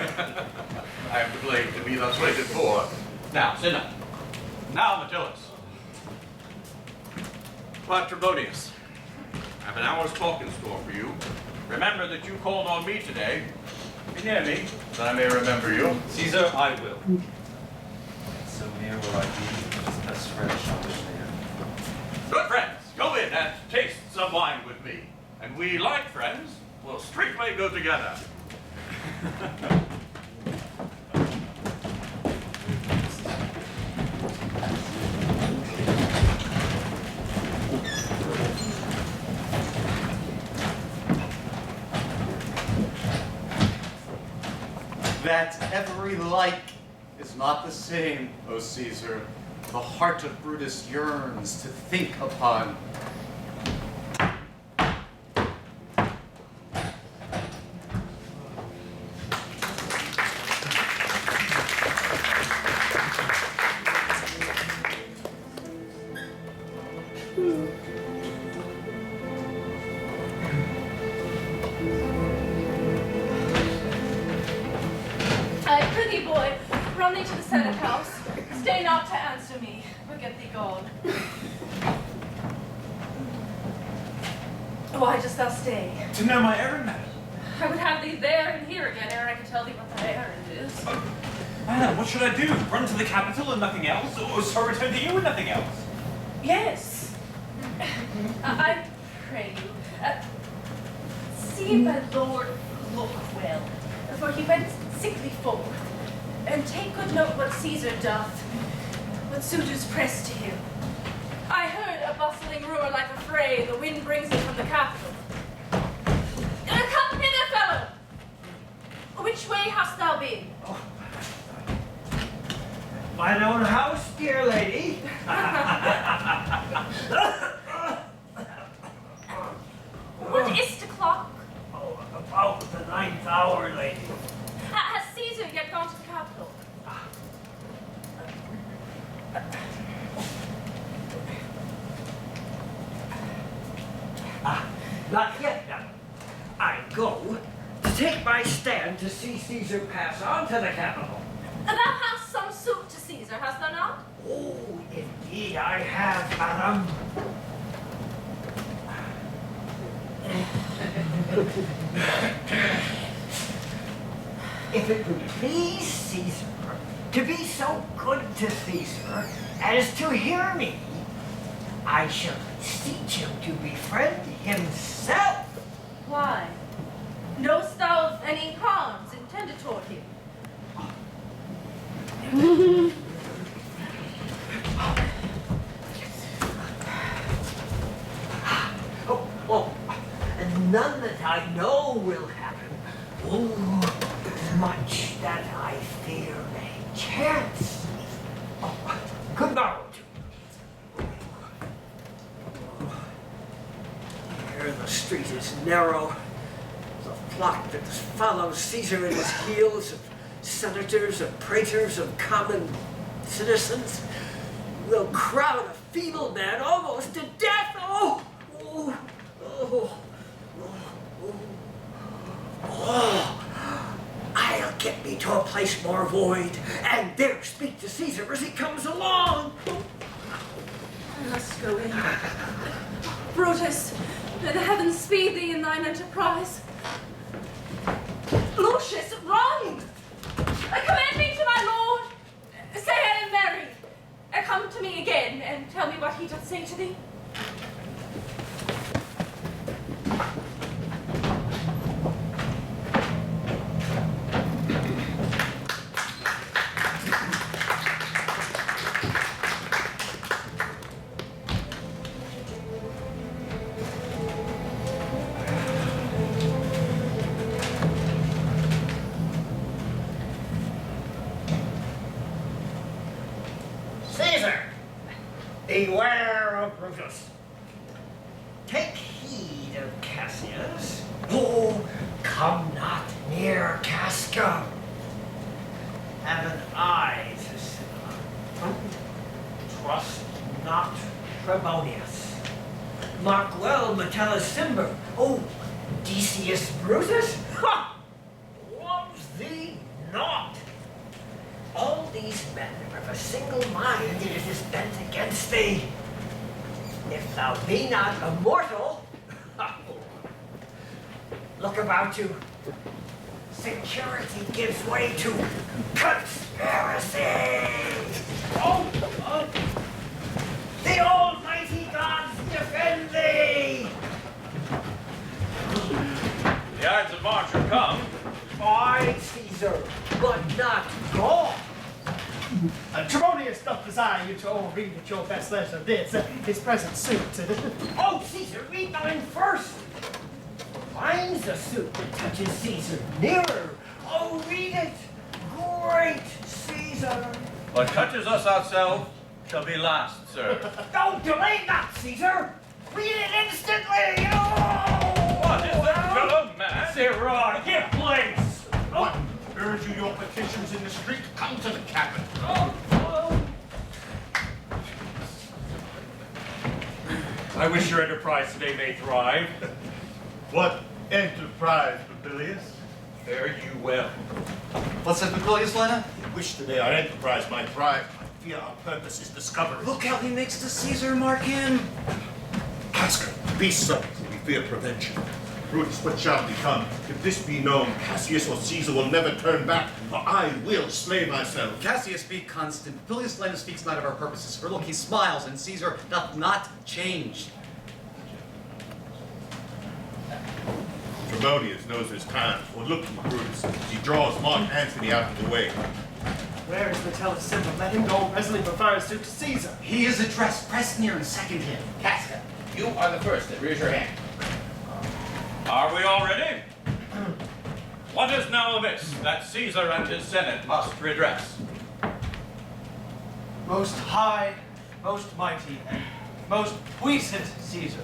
I am to blame to be thus waited for. Now, Cinna. Now, Metellus. Patrobonius, I have an hour's talk in store for you. Remember that you called on me today. Be near me, that I may remember you. Caesar, I will. So near will I be, as best friend shall be near. Good friends, go in and taste some wine with me. And we, like friends, will straightway go together. That every like is not the same, O Caesar. The heart of Brutus yearns to think upon. I prithee, boy, run thee to the Senate House. Stay not to answer me, but get thee gone. Why dost thou stay? To know my errand, madam. I would have thee there and here again ere I could tell thee what thy errand is. Madam, what should I do? Run to the capital and nothing else? Or so return to you and nothing else? Yes. I pray you, see my lord look well. for he went sickly forth. And take good note what Caesar doth, what suitors press to him. I heard a bustling roar like a fray, the wind brings it from the capital. Come hither, fellow! Which way hast thou been? Mine own house, dear lady. What is the clock? Oh, about the 9th hour, lady. Has Caesar yet gone to the capital? Not yet, now. I go to take my stand to see Caesar pass on to the capital. Thou hast some suit to Caesar, hast thou not? Oh, indeed I have, madam. If it would please Caesar to be so good to Caesar as to hear me, I shall beseech him to befriend himself. Why? Knowst thou of any harms intended toward him? Oh, none that I know will happen. Oh, much that I fear may chance. Oh, good morrow to you. Here the street is narrow. The flock that follows Caesar in his heels of senators, of praetors, of common citizens will crowd a feeble man almost to death. Oh, oh, oh, oh, oh. I'll get me to a place more void, and there speak to Caesar as he comes along. I must go in. Brutus, may the heavens speed thee in thine enterprise. Lucius, run! Commend me to my lord. Say I am merry. Come to me again and tell me what he doth say to thee. Beware of Brutus. Take heed of Cassius. Oh, come not near Casca. Have an eye to Scylla. Trust not Trebonius. Mark well Metellus Cimber. Oh, Decius Brutus? Ha! Loves thee not. All these men are of a single mind, it is bent against thee. If thou be not immortal, look about you. Security gives way to conspiracy. Oh, oh. The almighty gods defend thee. The Ides of March are come. Aye, Caesar, but not God. Trebonius doth desire you to all read at your best leisure this, his present suit. Oh, Caesar, read thine first. Finds the suit that touches Caesar nearer. Oh, read it. Great Caesar. What touches us ourselves shall be last, sir. Don't delay not, Caesar. Read it instantly. Oh! What is that fellow mad? Zero, give place. What? Urge you your petitions in the street? Come to the cabin. Oh, oh. I wish your enterprise today may thrive. What enterprise, Papilius? Fare you well. What's that, Papilius, Lena? Wish today our enterprise might thrive. I fear our purpose is discovered. Look how he makes the Caesar mark in. Casca, be subtle. We fear prevention. Brutus, what shall become? If this be known, Cassius or Caesar will never turn back, for I will slay myself. Cassius be constant. Papilius Lena speaks not of our purposes. For look, he smiles, and Caesar doth not change. Herodias knows his time. Well, look to Brutus as he draws Marc Antony out of the way. Where is Metellus Simba? Let him go wrestling prefer his suit to Caesar. He is addressed. Press near and second him. Cassius, you are the first that raise your hand. Are we all ready? What is now amiss that Caesar and his Senate must redress? Most high, most mighty, and most puissant Caesar,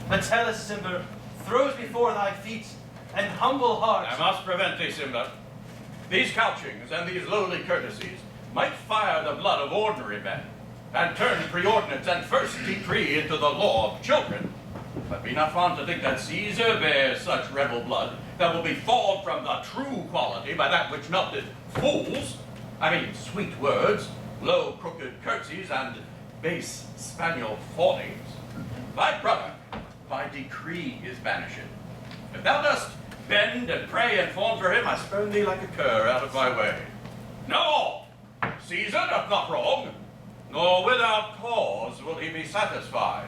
Metellus Simba throws before thy feet an humble heart. I must prevent thee, Simba. These couchings and these lowly courtesies might fire the blood of ordinary men, and turn preordinance and first decree into the law of children. But be not fond to think that Caesar bears such rebel blood that will be thawed from the true quality by that which melted fools. I mean, sweet words, low crooked curtsies, and base spaniel fawnings. Thy brother, by decree, is banished. If thou dost bend and pray and fawn for him, I spurn thee like a cur out of my way. No! Caesar doth not wrong, nor without cause will he be satisfied.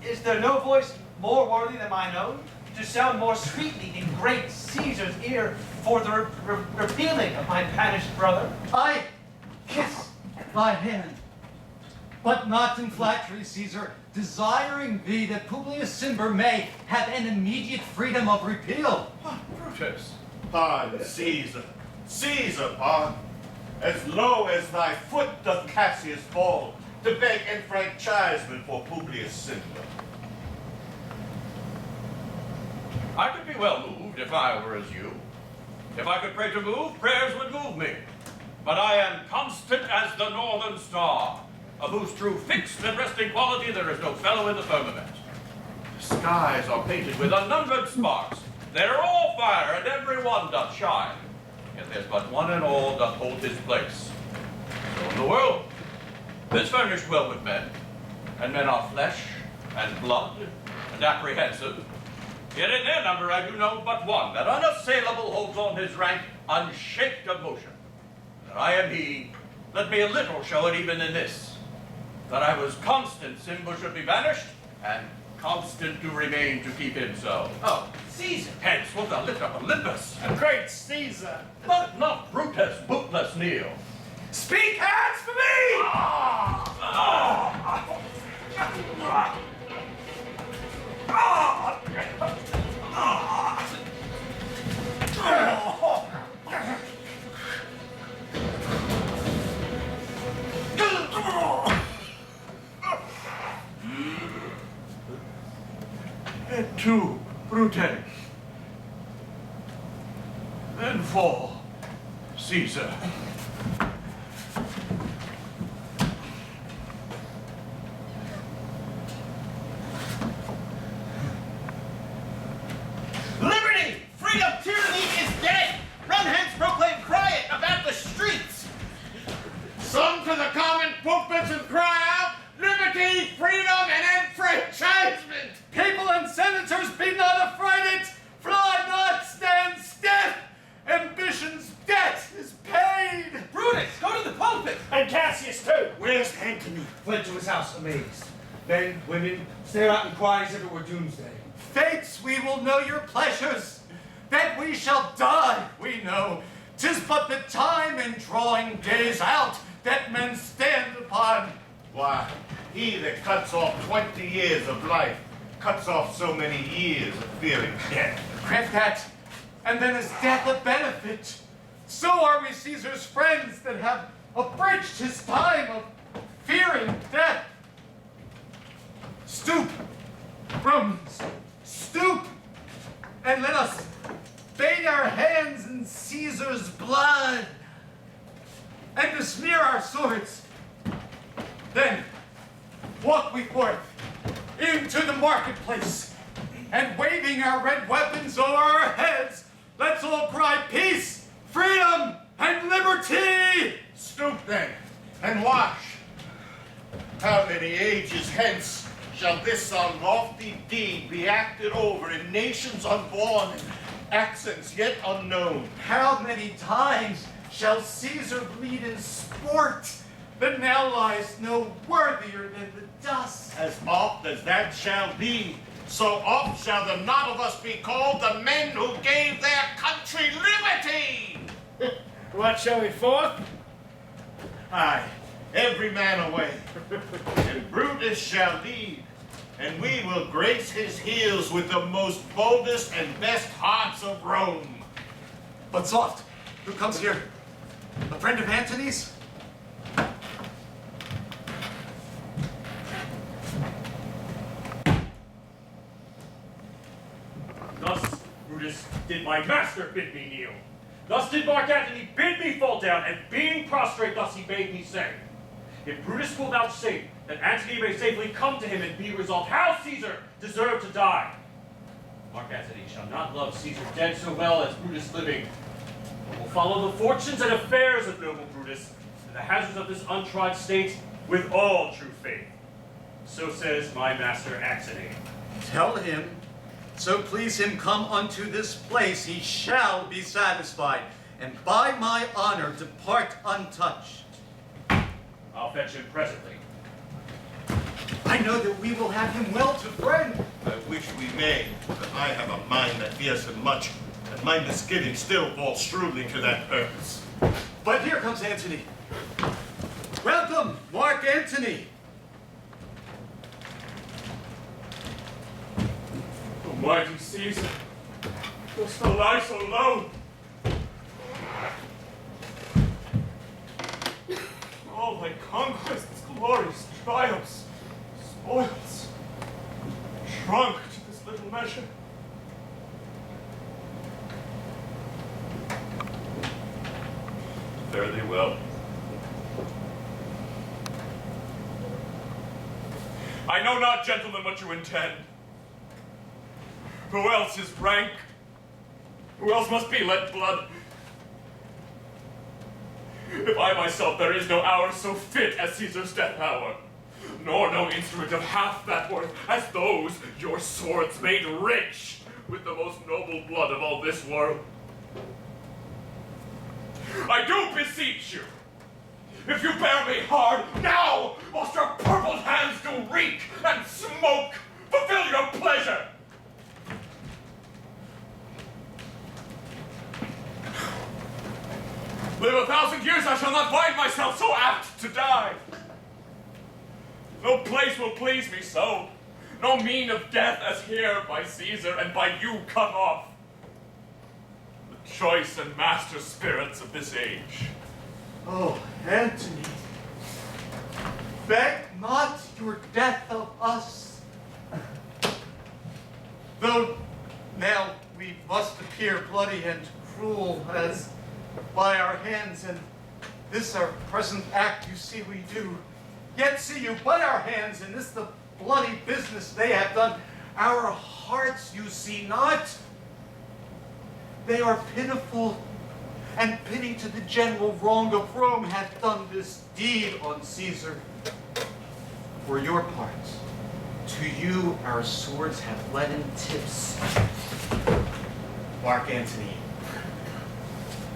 Is there no voice more worthy than mine own, to sound more sweetly in great Caesar's ear for the repealing of my banished brother? I kiss thy hand, but not in flattery, Caesar, desiring thee that Publius Cimber may have an immediate freedom of repeal. Brutus. Pardon, Caesar. Caesar, pardon. As low as thy foot doth Cassius fall, to beg enfranchisement for Publius Cimber. I could be well moved if I were as you. If I could pray to move, prayers would move me. But I am constant as the northern star, of whose true fixed and resting quality there is no fellow in the firmament. The skies are painted with unnumbered sparks. They are all fire, and every one doth shine. Yet there's but one in all doth hold his place. So in the world, this furnished well with men, and men are flesh and blood and apprehensive. Yet in their number I do know but one, that unassailable holds on his rank unshaked of motion. That I am he, let me a little show it even in this, that I was constant Simba should be banished, and constant to remain to keep him so. Oh, Caesar. Hence wilt thou lift up Olympus, Great Caesar! but not Brutus bootless kneel. Speak hands for me! And two, Brutus. Then fall, Caesar. Liberty! Freedom! Tyranny is dead! Run hence, proclaim, cry it about the streets! Some to the common pulpits and cry out, liberty, freedom, and enfranchisement! People and senators, be not affrighted! Fly not, stand stiff! Ambition's debt is paid! Brutus, go to the pulpit! And Cassius too! Where's Antony? Fled to his house amazed. Men, women, stare out and cry as if it were doomsday. Fates, we will know your pleasures. That we shall die, we know. 'Tis but the time in drawing days out that men stand upon. Why, he that cuts off 20 years of life cuts off so many years of fearing death. Grant that, and then is death a benefit? So are we Caesar's friends that have abridged his time of fearing death. Stoop, Romans, stoop, and let us bathe our hands in Caesar's blood, and besmear our swords. Then walk we forth into the marketplace, and waving our red weapons over our heads, let's all cry peace, freedom, and liberty! Stoop then, and watch. How many ages hence shall this unlofty deed be acted over in nations unborn and accents yet unknown? How many times shall Caesar bleed in sport that now lies no worthier than the dust? As oft as that shall be, so oft shall the not of us be called the men who gave their country liberty. What shall we forth? Aye, every man away, and Brutus shall lead, and we will grace his heels with the most boldest and best hearts of Rome. But soft, who comes here? A friend of Antony's? Thus, Brutus, did my master bid me kneel. Thus did Marc Antony bid me fall down, and being prostrate, thus he bade me say, if Brutus will vouchsafe, that Antony may safely come to him and be resolved how Caesar deserved to die. Marc Antony shall not love Caesar dead so well as Brutus living, but will follow the fortunes and affairs of noble Brutus, and the hazards of this untried state, with all true faith. So says my master Antony. Tell him, so please him come unto this place, he shall be satisfied, and by my honor depart untouched. I'll fetch him presently. I know that we will have him well to friend. I wish we may, but I have a mind that fears him much, and my misgivings still fall shrewdly to that purpose. But here comes Antony. Welcome, Marc Antony. O mighty Caesar, dost thou lie so low? All thy conquests, glories, triumphs, spoils, shrunk to this little measure. Fare thee well. I know not, gentlemen, what you intend. Who else is rank? Who else must be let blood? If I myself, there is no hour so fit as Caesar's death hour, nor no instrument of half that worth as those your swords made rich with the most noble blood of all this world. I do beseech you, if you bear me hard, now, whilst your purpled hands do reek and smoke, fulfill your pleasure. Live 1,000 years, I shall not find myself so apt to die. No place will please me so, no mean of death as here by Caesar and by you cut off. The choice and master spirits of this age. Oh, Antony, beg not your death of us. Though now we must appear bloody and cruel as by our hands, and this our present act you see we do. Yet see you but our hands, and this the bloody business they have done. Our hearts you see not. They are pitiful, and pity to the general wrong of Rome hath done this deed on Caesar. For your part, to you our swords have led in tips. Marc Antony,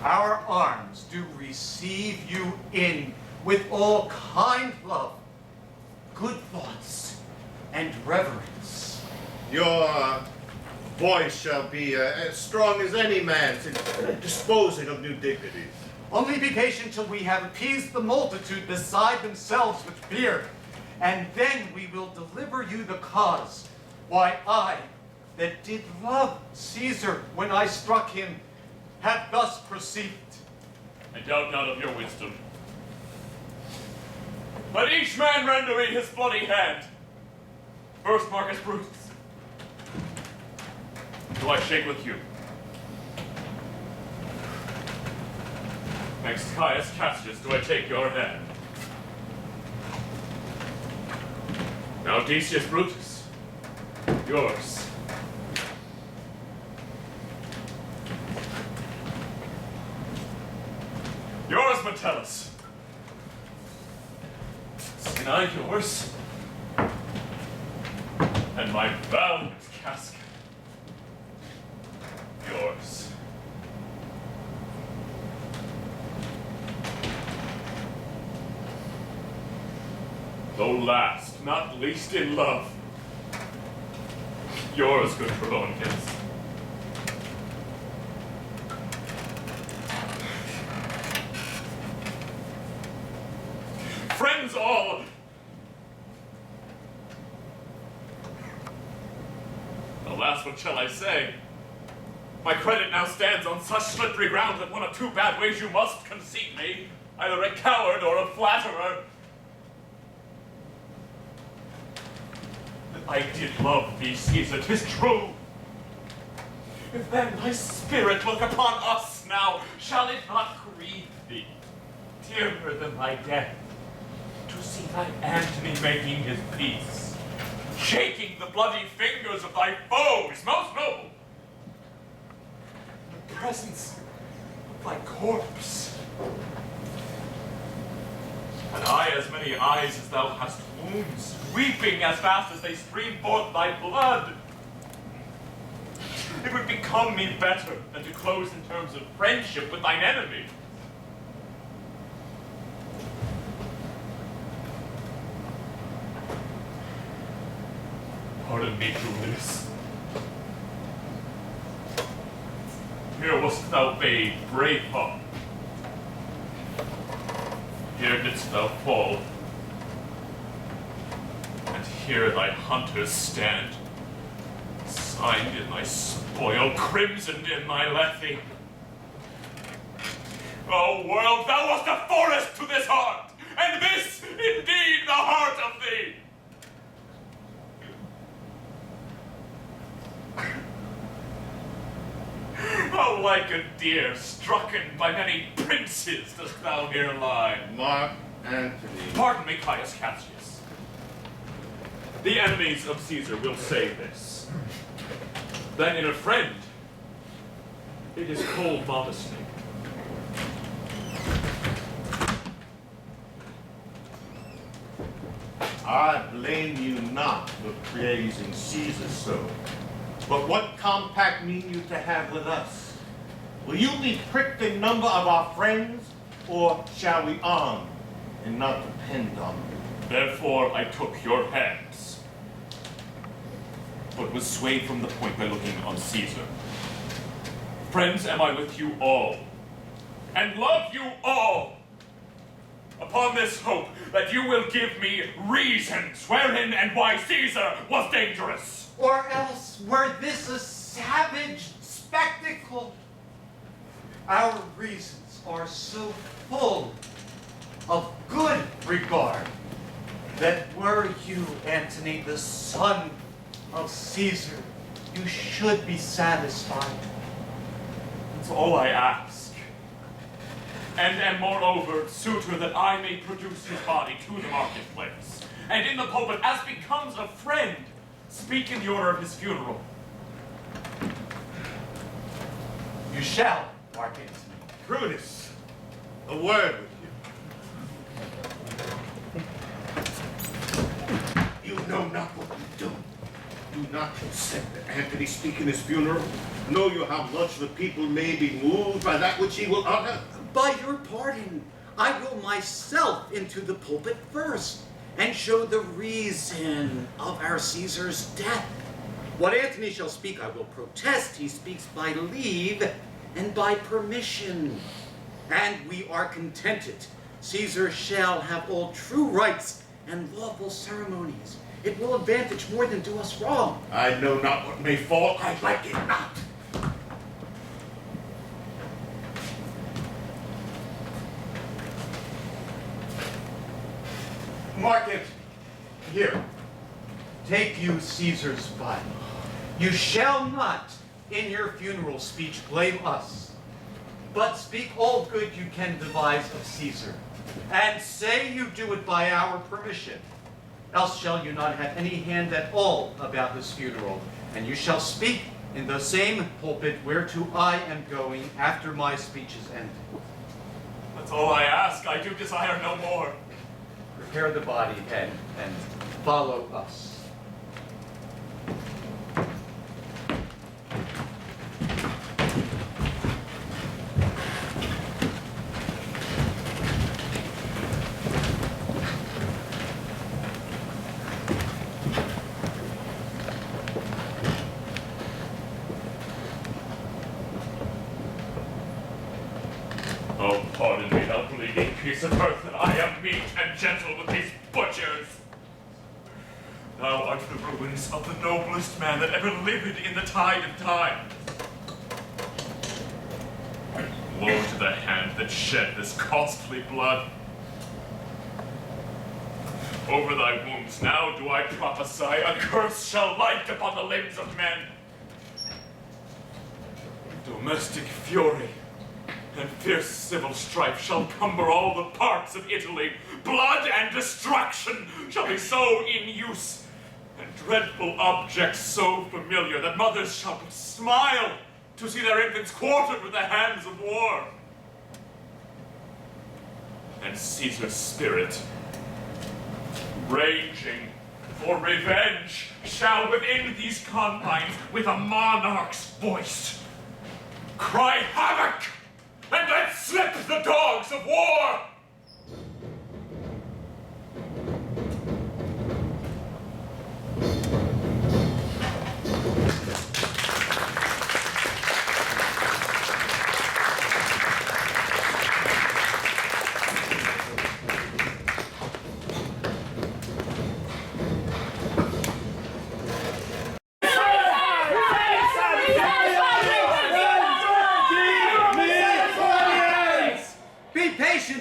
our arms do receive you in with all kind love, good thoughts, and reverence. Your voice shall be as strong as any man's in disposing of new dignities. Only be patient till we have appeased the multitude beside themselves with fear, and then we will deliver you the cause. Why I, that did love Caesar when I struck him, have thus perceived. I doubt not of your wisdom. Let each man render me his bloody hand. First, Marcus Brutus. Do I shake with you? Next, Caius Cassius, do I take your hand? Now, Decius Brutus, yours. Yours, Metellus. And I yours. And my valiant casket. Yours. Though last, not least in love, Yours, good Hartpence. Friends all! Alas, what shall I say? My credit now stands on such slippery ground that one of two bad ways you must conceit me, either a coward or a flatterer. I did love thee, Caesar, 'tis true. If then thy spirit look upon us now, shall it not grieve thee, dearer than thy death, to see thy Antony making his peace, shaking the bloody fingers of thy foes, most noble, in the presence of thy corpse? Had I as many eyes as thou hast wounds, weeping as fast as they stream forth thy blood, it would become me better than to close in terms of friendship with thine enemy. Pardon me, Julius. Here wast thou bade, brave heart. Here didst thou fall, and here thy hunters stand, signed in thy spoil, crimsoned in thy lethe. O world, thou wast a forest to this heart, and this indeed the heart of thee. How like a deer strucken by many princes dost thou here lie. Marc Antony. Pardon me, Caius Cassius. The enemies of Caesar will say this, that in a friend it is cold modesty. I blame you not for praising Caesar so. But what compact mean you to have with us? Will you be pricked in number of our friends, or shall we arm and not depend on you? Therefore I took your hands, but was swayed from the point by looking on Caesar. Friends, am I with you all, and love you all, upon this hope that you will give me reasons wherein and why Caesar was dangerous. Or else, were this a savage spectacle? Our reasons are so full of good regard that were you, Antony, the son of Caesar, you should be satisfied. That's all I ask. And am moreover suitor that I may produce his body to the marketplace, and in the pulpit, as becomes a friend, speak in the order of his funeral. You shall, Marc Antony. Brutus, a word with you. You know not what you do. Do not consent that Antony speak in his funeral. Know you how much the people may be moved by that which he will utter? By your pardon, I will myself into the pulpit first, and show the reason of our Caesar's death. What Antony shall speak, I will protest. He speaks by leave and by permission. And we are contented. Caesar shall have all true rights and lawful ceremonies. It will advantage more than do us wrong. I know not what may fall, I like it not. Mark it. Here. Take you Caesar's body. You shall not, in your funeral speech, blame us, but speak all good you can devise of Caesar, and say you do it by our permission. Else shall you not have any hand at all about this funeral, and you shall speak in the same pulpit whereto I am going after my speech is ended. That's all I ask. I do desire no more. Prepare the body and follow us. face of earth that I am meek and gentle with these butchers. Thou art the ruins of the noblest man that ever lived in the tide of time. Woe to the hand that shed this costly blood. Over thy wounds now do I prophesy, a curse shall light upon the limbs of men. Domestic fury and fierce civil strife shall cumber all the parts of Italy. Blood and destruction shall be so in use, and dreadful objects so familiar that mothers shall but smile to see their infants quartered with the hands of war. And Caesar's spirit, raging for revenge, shall within these confines, with a monarch's voice, cry havoc and let slip the dogs of war!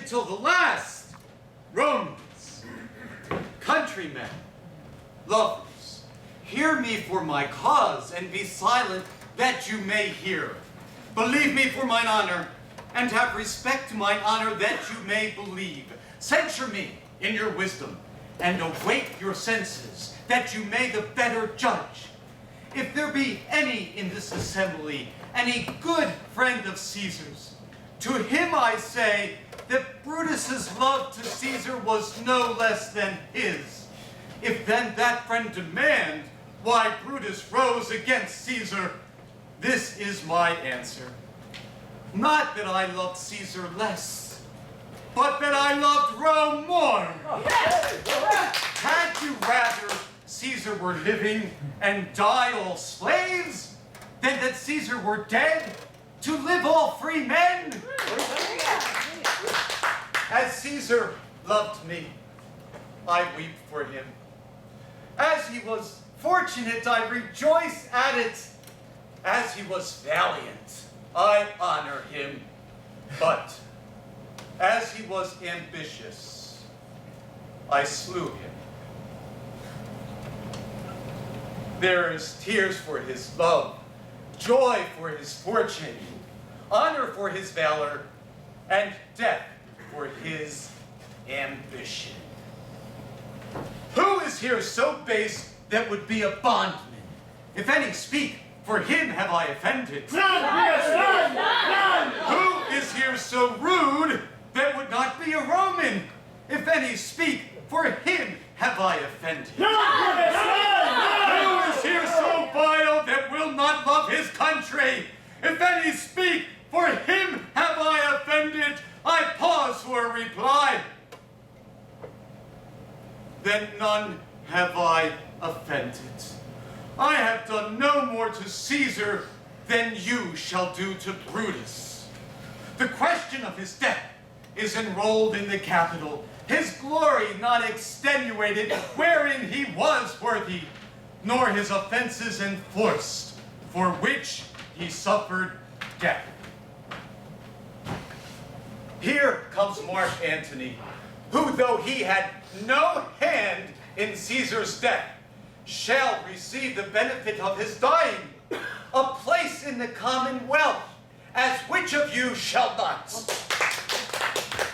Till the last. Romans, countrymen, lovers, hear me for my cause, and be silent that you may hear. Believe me for mine honor, and have respect to mine honor that you may believe. Censure me in your wisdom, and awake your senses, that you may the better judge. If there be any in this assembly, any good friend of Caesar's, to him I say that Brutus's love to Caesar was no less than his. If then that friend demand why Brutus rose against Caesar, this is my answer. Not that I loved Caesar less, but that I loved Rome more. Had you rather Caesar were living and die all slaves, than that Caesar were dead to live all free men? As Caesar loved me, I weep for him. As he was fortunate, I rejoice at it. As he was valiant, I honor him. But as he was ambitious, I slew him. There is tears for his love, joy for his fortune, honor for his valor, and death for his ambition. Who is here so base that would be a bondman? If any speak, for him have I offended. None! Who is here so rude that would not be a Roman? If any speak, for him have I offended. Who is here so vile that will not love his country? If any speak, for him have I offended. I pause for a reply. Then none have I offended. I have done no more to Caesar than you shall do to Brutus. The question of his death is enrolled in the Capitol, his glory not extenuated wherein he was worthy, nor his offenses enforced, for which he suffered death. Here comes Marc Antony, who, though he had no hand in Caesar's death, shall receive the benefit of his dying, a place in the commonwealth, as which of you shall not?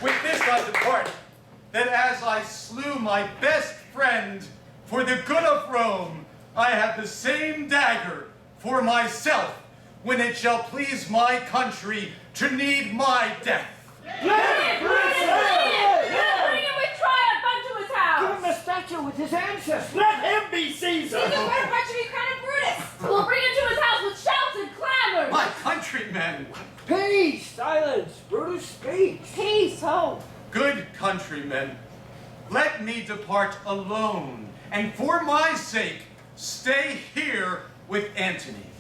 With this I depart, that as I slew my best friend for the good of Rome, I have the same dagger for myself, when it shall please my country to need my death. Bring him with triumph unto his house! Give him a statue with his ancestors! Let him be Caesar! Caesar wear a bunch of you crown of Brutus! We'll bring him to his house with shouts and clamors! My countrymen! Peace! Silence! Brutus speaks! Peace, hope! Good countrymen, let me depart alone, and for my sake stay here with Antony.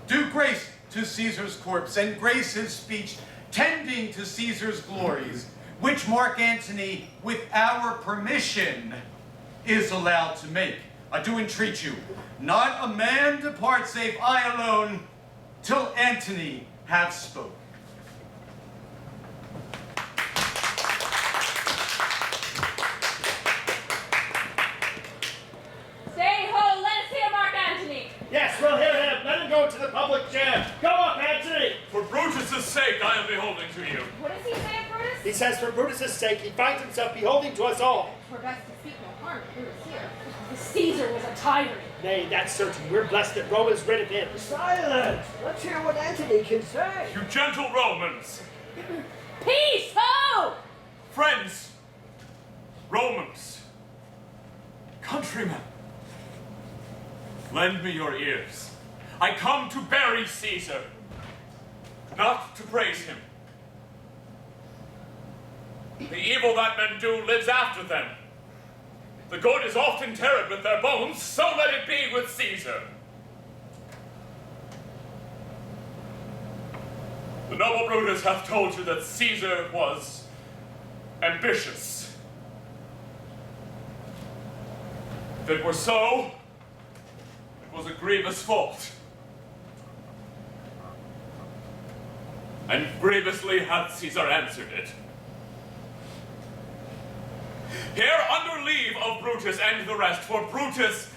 Do grace to Caesar's corpse, and grace his speech, tending to Caesar's glories. which Marc Antony, with our permission, is allowed to make. I do entreat you, not a man depart save I alone, till Antony have spoken. Stay ho, let us hear Marc Antony. Yes, we'll hear him. Let him go to the public chair. Go up, Antony. For Brutus' sake, I am beholding to you. What does he say, Brutus? He says for Brutus' sake, he finds himself beholding to us all. We're best to speak no harm of Brutus here. Caesar was a tyrant. Nay, that's certain. We're blessed that Rome is rid of him. Silence! Let's hear what Antony can say. You gentle Romans, Peace, ho! friends, Romans, countrymen, lend me your ears. I come to bury Caesar, not to praise him. The evil that men do lives after them. The good is often interred with their bones, so let it be with Caesar. The noble Brutus hath told you that Caesar was ambitious. If it were so, it was a grievous fault. And grievously hath Caesar answered it. Here, under leave of Brutus and the rest, for Brutus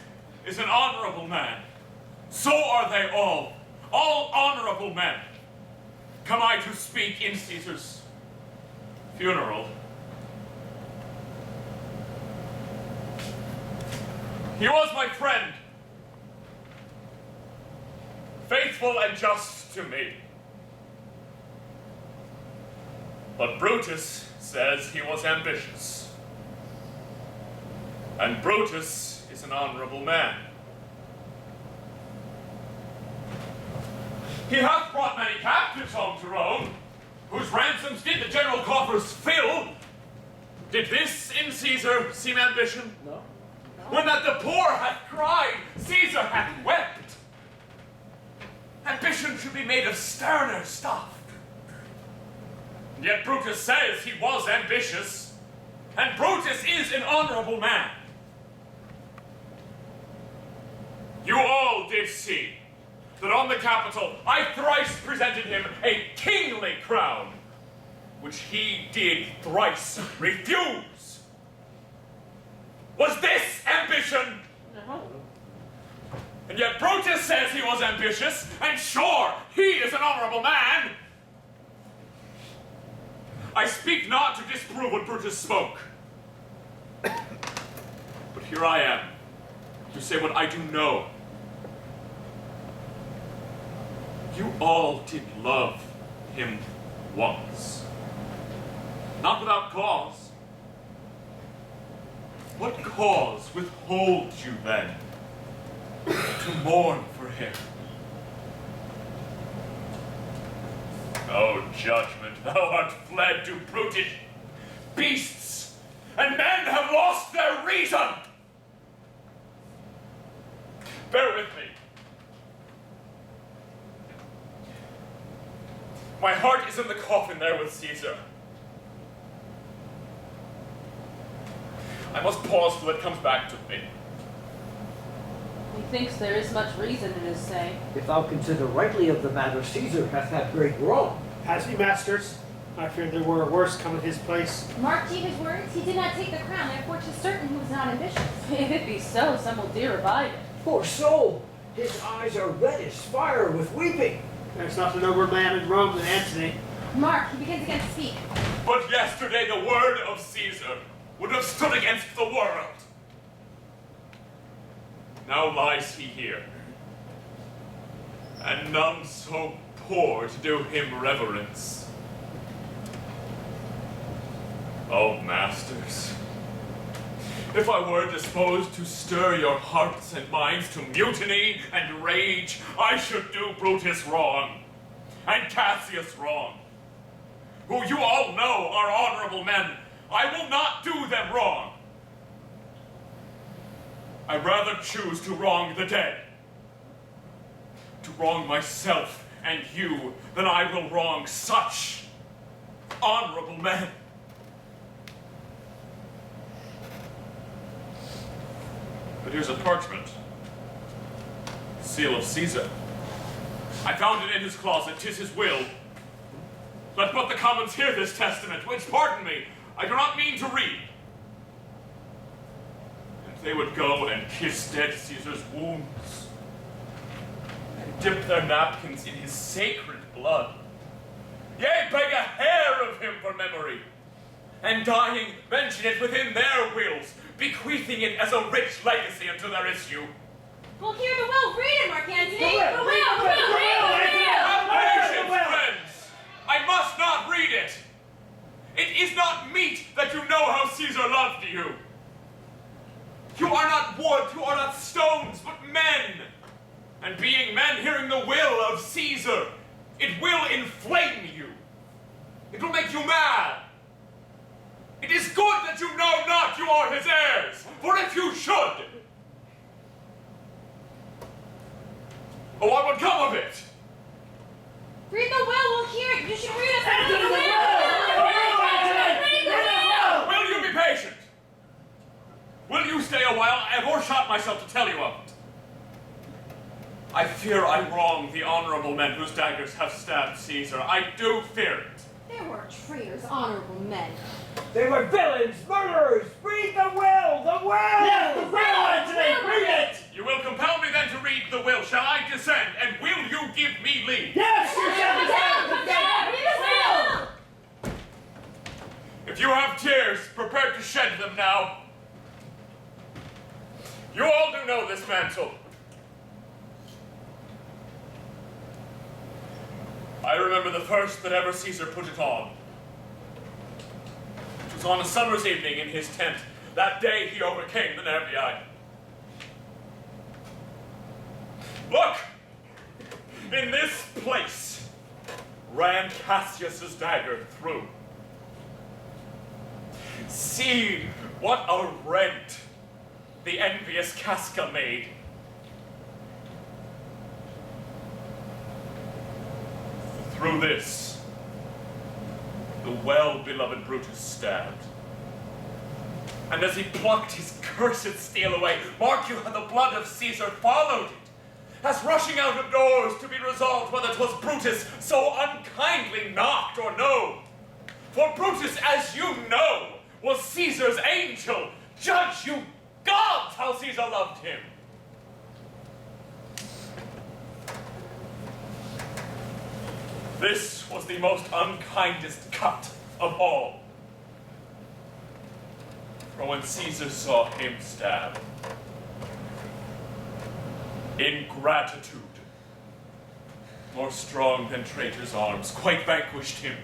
is an honorable man. So are they all honorable men. Come I to speak in Caesar's funeral. He was my friend, faithful and just to me. But Brutus says he was ambitious. And Brutus is an honorable man. He hath brought many captives home to Rome, whose ransoms did the general coffers fill. Did this in Caesar seem ambition? No. When that the poor hath cried, Caesar hath wept. Ambition should be made of sterner stuff. And yet Brutus says he was ambitious, and Brutus is an honorable man. You all did see that on the Capitol I thrice presented him a kingly crown, which he did thrice refuse. Was this ambition? No. And yet Brutus says he was ambitious, and sure, he is an honorable man. I speak not to disprove what Brutus spoke, but here I am to say what I do know. You all did love him once, not without cause. What cause withholds you then to mourn for him? O judgment, thou art fled to brutish beasts, and men have lost their reason. Bear with me. My heart is in the coffin there with Caesar. I must pause till it comes back to me. Methinks there is much reason in his saying. If thou consider rightly of the matter, Caesar hath had great wrong. Has he, masters? I fear there were worse come in his place. Mark to his words, he did not take the crown, therefore 'tis certain he was not ambitious. If it be so, some will dear abide it. Poor soul! His eyes are red as fire with weeping. There's not a nobler man in Rome than Antony. Mark, he begins again to speak. But yesterday the word of Caesar would have stood against the world. Now lies he here, and none so poor to do him reverence. Oh, masters, if I were disposed to stir your hearts and minds to mutiny and rage, I should do Brutus wrong, and Cassius wrong, who you all know are honorable men. I will not do them wrong. I rather choose to wrong the dead, to wrong myself and you, than I will wrong such honorable men. But here's a parchment. Seal of Caesar. I found it in his closet. 'Tis his will. Let but the commons hear this testament, which, pardon me, I do not mean to read. And they would go and kiss dead Caesar's wounds, and dip their napkins in his sacred blood. Yea, beg a hair of him for memory, and dying, mention it within their wills, bequeathing it as a rich legacy unto their issue. Well, hear the will. Read it, Marc Antony. The will. Have patience, friends. I must not read it. It is not meet that you know how Caesar loved you. You are not wood, you are not stones, but men. And being men, hearing the will of Caesar, it will inflame you. It will make you mad. It is good that you know not you are his heirs, for if you should, what would come of it? Read the will. We'll hear it. You should read us the will. Read the will. Will you be patient? Will you stay a while? I have overshot myself to tell you of it. I fear I wrong the honorable men whose daggers have stabbed Caesar. I do fear it. There were traitors, honorable men. They were villains, murderers. Read the will. The will. Yes, the will, Antony. Read it. You will compel me then to read the will. Shall I descend? And will you give me leave? Yes, you shall descend. Read the will. If you have tears, prepare to shed them now. You all do know this mantle. I remember the first that ever Caesar put it on. It was on a summer's evening in his tent. That day he overcame the Nervii. Look! In this place ran Cassius's dagger through. See what a rent the envious Casca made. Through this, the well-beloved Brutus stabbed. And as he plucked his cursed steel away, mark you how the blood of Caesar followed it, as rushing out of doors to be resolved whether 'twas Brutus so unkindly knocked or no. For Brutus, as you know, was Caesar's angel. Judge you gods how Caesar loved him. This was the most unkindest cut of all. For when Caesar saw him stabbed, ingratitude, more strong than traitors' arms, quite vanquished him.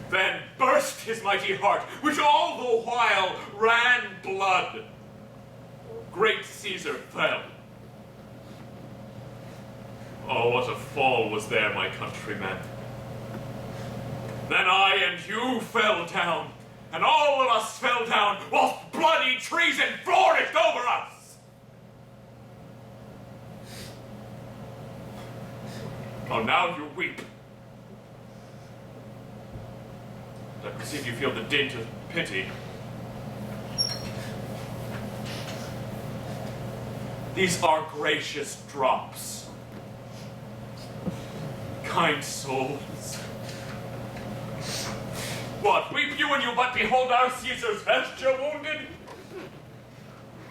Then burst his mighty heart, which all the while ran blood. Great Caesar fell. Oh, what a fall was there, my countrymen. Then I and you fell down, and all of us fell down, whilst bloody treason flourished over us. Oh, now you weep. I perceive you feel the dint of pity. These are gracious drops. Kind souls. What, weep you when you but behold our Caesar's vesture wounded?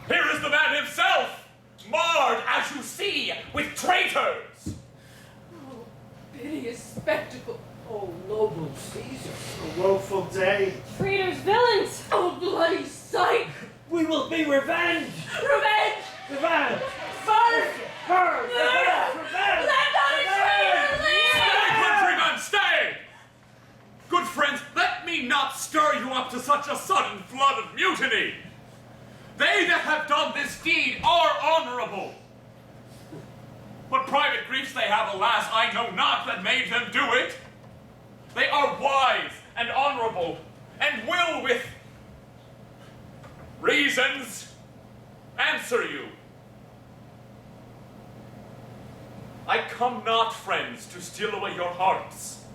Here is the man himself, marred, as you see, with traitors. Oh, piteous spectacle. Oh, noble Caesar, a woeful day. Traitors, villains. Oh, bloody sight. We will be revenged. Revenge. Revenge. Murder. Her. Revenge. Let not a traitor live. Stay, countrymen, stay! Good friends, let me not stir you up to such a sudden flood of mutiny. They that have done this deed are honorable. What private griefs they have, alas, I know not that made them do it. They are wise and honorable, and will with reasons answer you. I come not, friends, to steal away your hearts.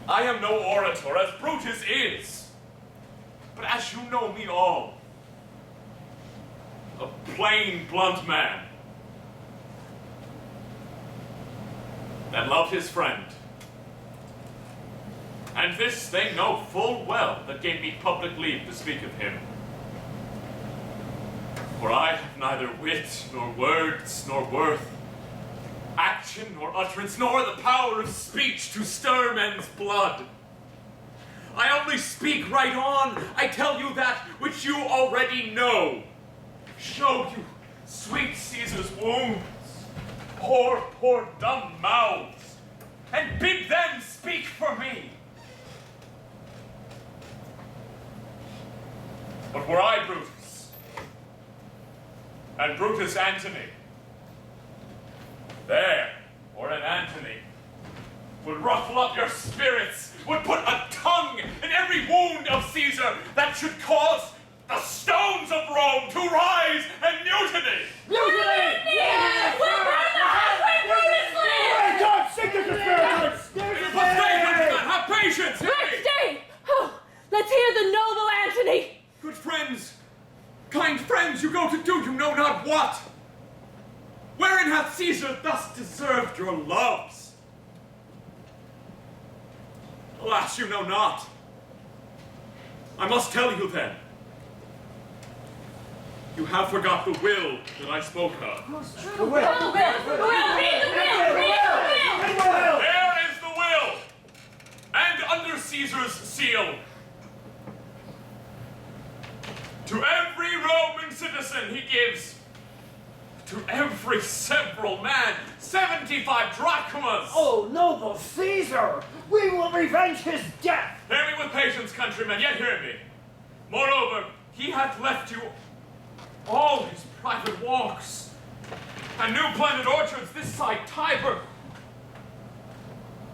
I am no orator, as Brutus is. But as you know me all, a plain, blunt man that loved his friend. And this they know full well that gave me public leave to speak of him. For I have neither wit, nor words, nor worth, action, nor utterance, nor the power of speech to stir men's blood. I only speak right on. I tell you that which you already know. Show you sweet Caesar's wounds, poor dumb mouths, and bid them speak for me. But were I Brutus, and Brutus Antony, there, or an Antony, would ruffle up your spirits, would put a tongue in every wound of Caesar that should cause the stones of Rome to rise and mutiny! Mutiny! Yeah! We'll burn the house where Brutus lives! God, sink the conspirators! But stay, countrymen, have patience! Hear Let's me! stay! Oh, let's hear the noble Antony! Good friends, kind friends, you go to do you know not what. Wherein hath Caesar thus deserved your loves? Alas, you know not. I must tell you then. You have forgot the will that I spoke of. Most true. The will! Read the will! Read the will! There is the will! And under Caesar's seal. To every Roman citizen he gives, to every several man, 75 drachmas! Oh, noble Caesar! We will revenge his death! Hear me with patience, countrymen, yet hear me. Moreover, he hath left you all his private walks, and new planted orchards this side Tiber.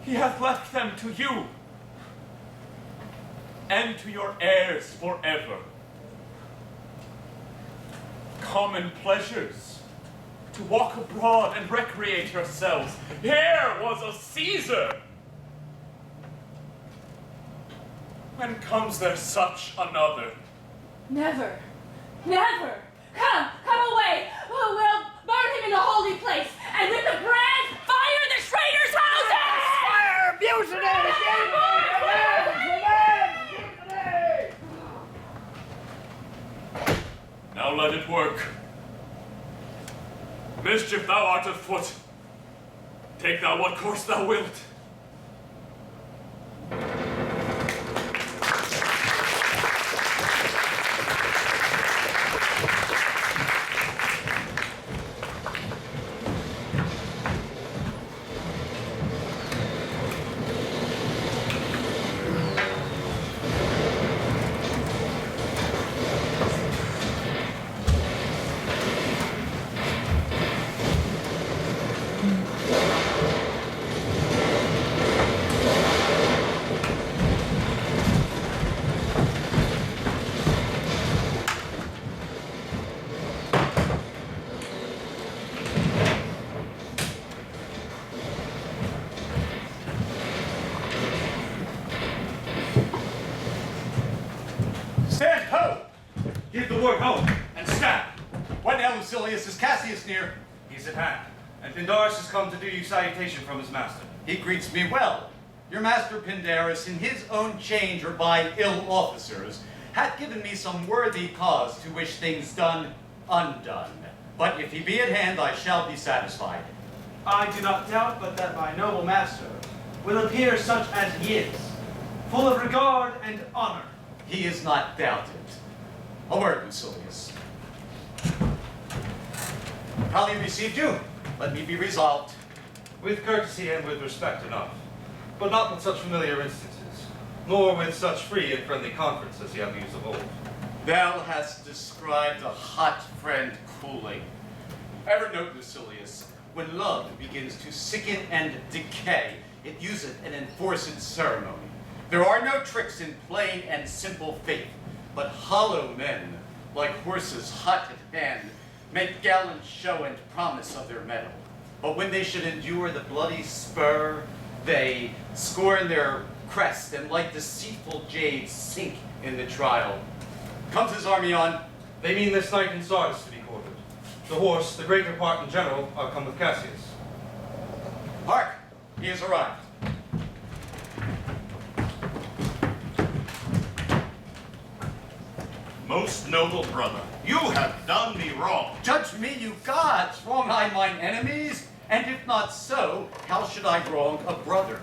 He hath left them to you, and to your heirs forever. Common pleasures, to walk abroad and recreate yourselves. Here was a Caesar! When comes there such another? Never! Never! Come away! We'll burn him in the holy place, and with the brand, fire the traitors' houses! Fire! Mutiny! Now let it work. Mischief thou art afoot. Take thou what course thou wilt. Stand ho! Give the word ho, and stab. What now, Lucilius? Is Cassius near? He's at hand, and Pindarus has come to do you salutation from his master. He greets me well. Your master Pindarus, in his own change or by ill officers, hath given me some worthy cause to wish things done undone. But if he be at hand, I shall be satisfied. I do not doubt but that my noble master will appear such as he is, full of regard and honor. He is not doubted. A word, Lucilius. How he received you? Let me be resolved. With courtesy and with respect enough, but not with such familiar instances, nor with such free and friendly conference as ye have used of old. Thou hast described a hot friend cooling. Ever note, Lucilius, when love begins to sicken and decay, it useth an enforced ceremony. There are no tricks in plain and simple faith, but hollow men, like horses hot at hand, make gallant show and promise of their mettle. But when they should endure the bloody spur, they scorn their crest, and like deceitful jades sink in the trial. Comes his army on. They mean this night in Sardis to be courted. The horse, the greater part in general, are come with Cassius. Hark! He has arrived. Most noble brother, you have done me wrong. Judge me, you gods! Wrong I mine enemies? And if not so, how should I wrong a brother?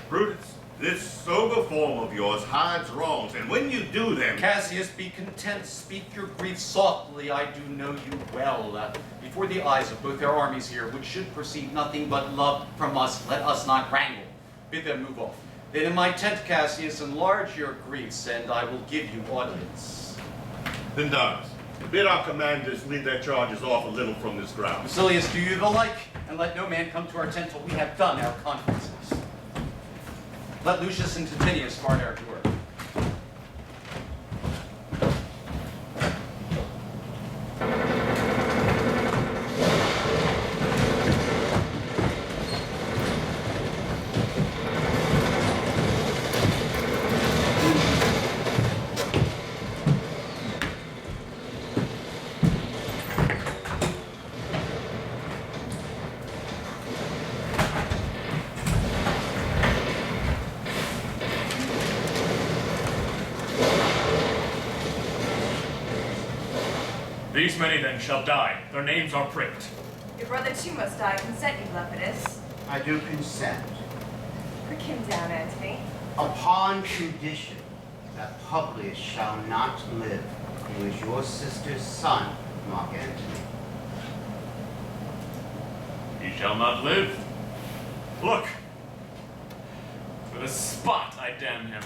Brutus, this sober form of yours hides wrongs, and when you do them... Cassius, be content, speak your grief softly, I do know you well. Before the eyes of both our armies here, which should perceive nothing but love from us, let us not wrangle. Bid them move off. Then in my tent, Cassius, enlarge your griefs, and I will give you audience. Then does. Bid our commanders lead their charges off a little from this ground. Basilius, do you the like, and let no man come to our tent till we have done our conferences. Let Lucius and Titinius guard our door. These many then shall die. Their names are pricked. Your brother too must die. Consent you, Lepidus. I do consent. Prick him down, Antony. Upon condition that Publius shall not live, who is your sister's son, Marc Antony. He shall not live. Look. With a spot I damn him.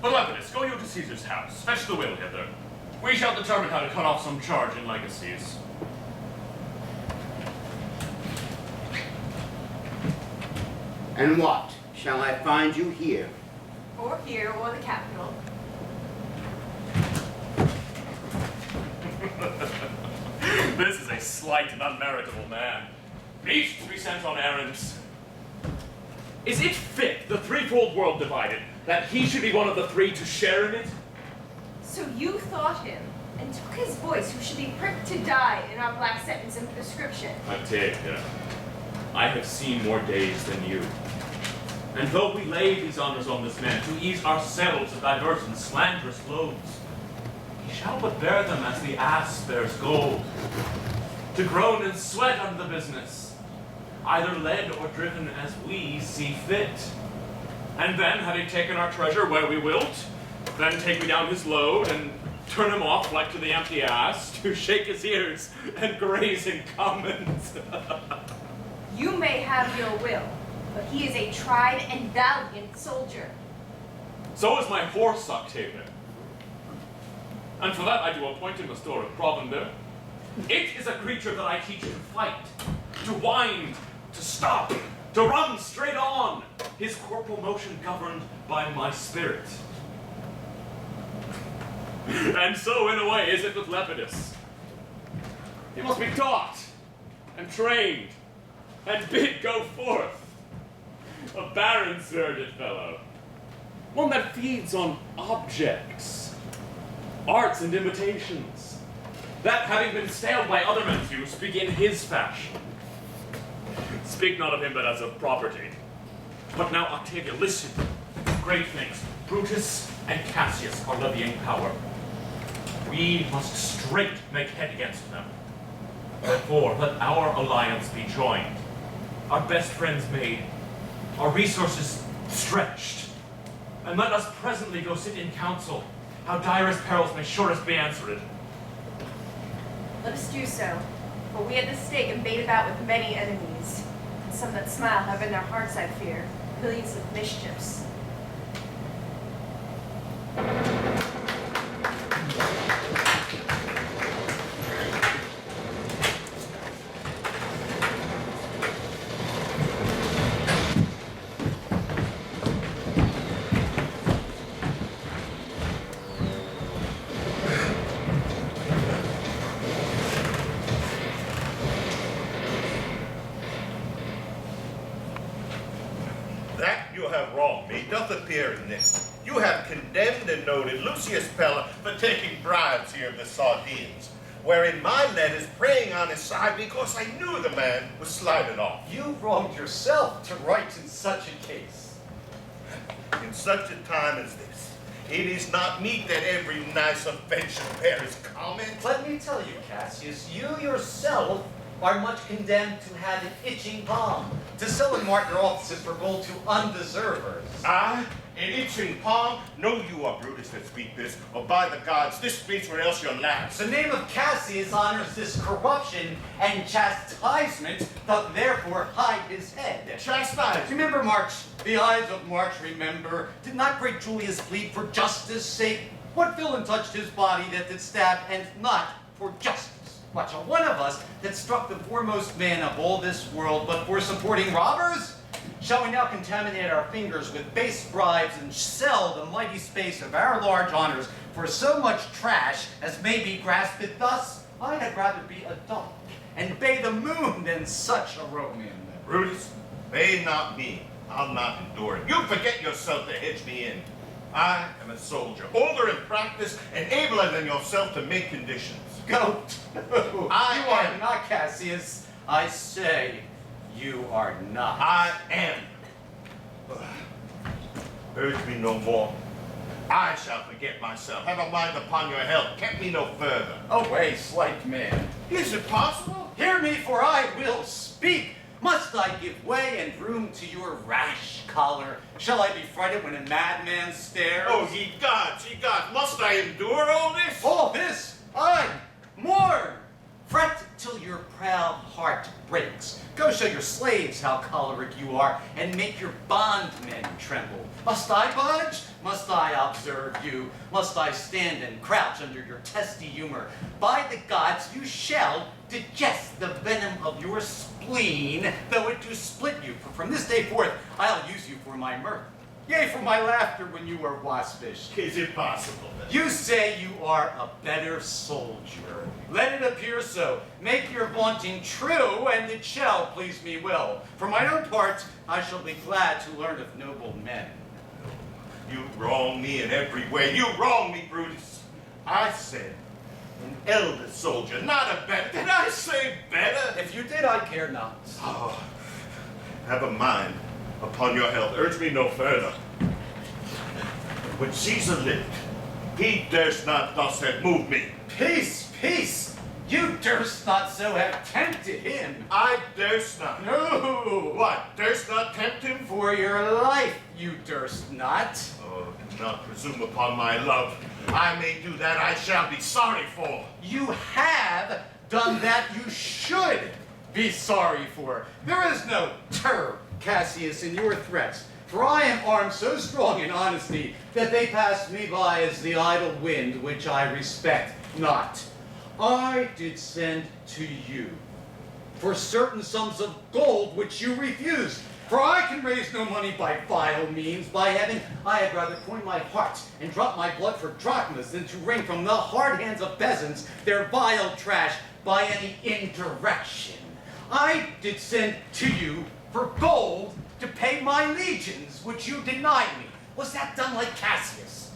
But Lepidus, go you to Caesar's house. Fetch the will hither. We shall determine how to cut off some charge in legacies. And what? Shall I find you here? Or here, or the capital. This is a slight and unmeritable man. Each to be sent on errands. Is it fit, the threefold world divided, that he should be one of the three to share in it? So you thought him, and took his voice, who should be pricked to die in our black sentence and prescription. I have seen more days than you. And though we lay these honors on this man, to ease ourselves of diverse and slanderous loads, he shall but bear them as the ass bears gold, to groan and sweat under the business, either led or driven as we see fit. And then, having taken our treasure where we wilt, then take me down his load and turn him off like to the empty ass, to shake his ears and graze in commons. You may have your will, but he is a tried and valiant soldier. So is my horse, Octavian. And for that I do appoint him a store of provender. It is a creature that I teach to fight, to wind, to stop, to run straight on, his corporal motion governed by my spirit. And so, in a way, is it with Lepidus. He must be taught, and trained, and bid go forth. A barren-spirited fellow. One that feeds on objects, arts and imitations, that, having been staled by other men's use, begin his fashion. Speak not of him but as of property. But now, Octavia, listen. Great things. Brutus and Cassius are levying power. We must straight make head against them. Therefore, let our alliance be joined, our best friends made, our resources stretched, and let us presently go sit in council, how direst perils may surest be answered. Let us do so, for we at this stake embait about with many enemies, and some that smile have in their hearts, I fear, millions of mischiefs. Doth appear in this. You have condemned and noted Lucius Pella for taking bribes here of the Sardines. wherein my letters praying on his side because I knew the man was sliding off. You wronged yourself to write in such a case. In such a time as this, it is not meet that every nice offense should bear his comment. Let me tell you, Cassius, you yourself are much condemned to have an itching palm, to sell and mark your offices for gold to undeservers. I, an itching palm? No, you are Brutus that speak this, or by the gods, this speech or else you'll lapse. The name of Cassius honors this corruption, and chastisement doth therefore hide his head. Chastisement? Remember, March, the eyes of March remember. Did not great Julius plead for justice' sake? What villain touched his body that did stab, and not for justice? What, shall one of us that struck the foremost man of all this world, but for supporting robbers? Shall we now contaminate our fingers with base bribes and sell the mighty space of our large honors for so much trash as may be grasped thus? I had rather be a dog and bay the moon than such a Roman. Brutus, bay not me. I'll not endure it. You forget yourself to hedge me in. I am a soldier, older in practice and abler than yourself to make conditions. Goat! You are not, Cassius. I say you are not. I am. Urge me no more. I shall forget myself. Have a mind upon your help. Tempt me no further. Away, slight man. Is it possible? Hear me, for I will speak. Must I give way and room to your rash choler? Shall I be frighted when a madman stares? Oh, ye gods, must I endure all this? All this? Aye, more! Fret till your proud heart breaks. Go show your slaves how choleric you are, and make your bondmen tremble. Must I budge? Must I observe you? Must I stand and crouch under your testy humor? By the gods, you shall digest the venom of your spleen, though it do split you. For from this day forth, I'll use you for my mirth. Yea, for my laughter when you are waspish. Is it possible? You say you are a better soldier. Let it appear so. Make your vaunting true, and it shall please me well. For my own part, I shall be glad to learn of noble men. You wrong me in every way. You wrong me, Brutus. I said an elder soldier, not a better. Did I say better? If you did, I care not. Oh, have a mind upon your health. Urge me no further. When Caesar lived, he durst not thus have moved me. Peace, peace! You durst not so have tempted him. I durst not. No! What, durst not tempt him? For your life you durst not. Oh, do not presume upon my love. I may do that I shall be sorry for. You have done that you should be sorry for. There is no terror, Cassius, in your threats. For I am armed so strong in honesty that they pass me by as the idle wind, which I respect not. I did send to you for certain sums of gold which you refused. For I can raise no money by vile means. By heaven, I had rather coin my heart and drop my blood for drachmas than to wring from the hard hands of peasants their vile trash by any indirection. I did send to you for gold to pay my legions, which you denied me. Was that done like Cassius?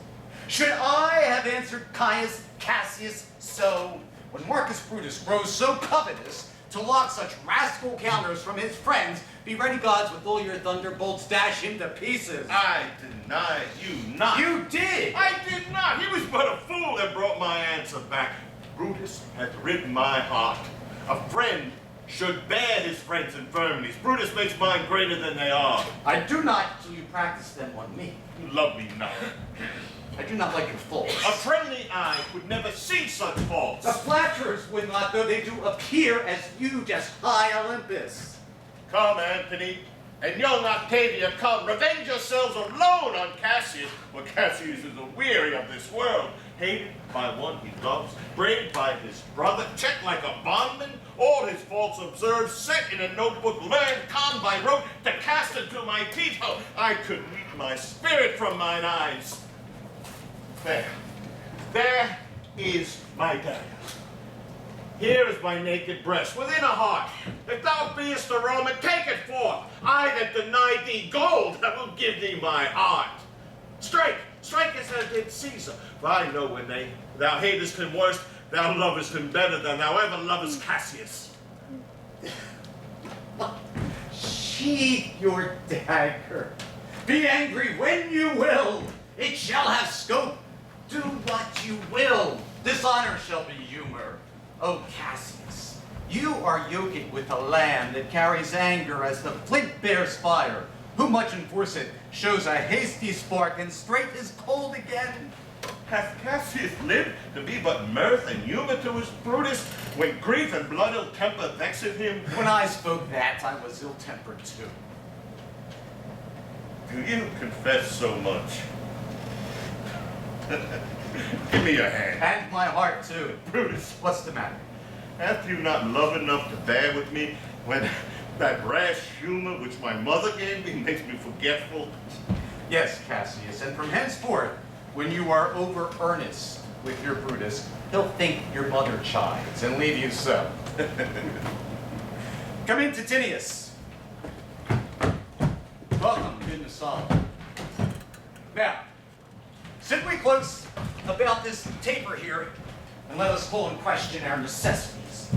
Should I have answered Caius Cassius so? When Marcus Brutus grows so covetous to lock such rascal counters from his friends, be ready, gods, with all your thunderbolts, dash him to pieces. I denied you not. You did. I did not. He was but a fool that brought my answer back. Brutus hath ridden my heart. A friend should bear his friend's infirmities. Brutus makes mine greater than they are. I do not till you practice them on me. You love me not. I do not like your faults. A friendly eye would never see such faults. The flatterers would not, though they do appear as huge as high Olympus. Come, Antony, and young Octavia, come. Revenge yourselves alone on Cassius, for Cassius is aweary of this world. Hated by one he loves, braved by his brother, checked like a bondman, all his faults observed, set in a notebook, learned, conned by rote, to cast into my Pinto. I could weep my spirit from mine eyes. There is my dagger. Here is my naked breast, within a heart. If thou beest a Roman, take it forth. I that denied thee gold, I will give thee my heart. Strike as thou did Caesar. For I know when thou hatest him worst, thou lovest him better than thou ever lovest Cassius. Sheathe your dagger. Be angry when you will. It shall have scope. Do what you will. Dishonor shall be humor. O Cassius, you are yoked with a lamb that carries anger as the flint bears fire. Who much enforce it shows a hasty spark, and straight is cold again. Hath Cassius lived to be but mirth and humor to his Brutus, when grief and blood ill temper vexeth him? When I spoke that, I was ill-tempered too. Do you confess so much? Give me your hand. And my heart too. Brutus, What's the matter? hath you not love enough to bear with me when that rash humor which my mother gave me makes me forgetful? Yes, Cassius, and from henceforth, when you are over earnest with your Brutus, he'll think your mother chides and leave you so. Come in, Titinius. Welcome, good Messiah. Now, sit we close about this taper here, and let us full in question our necessities.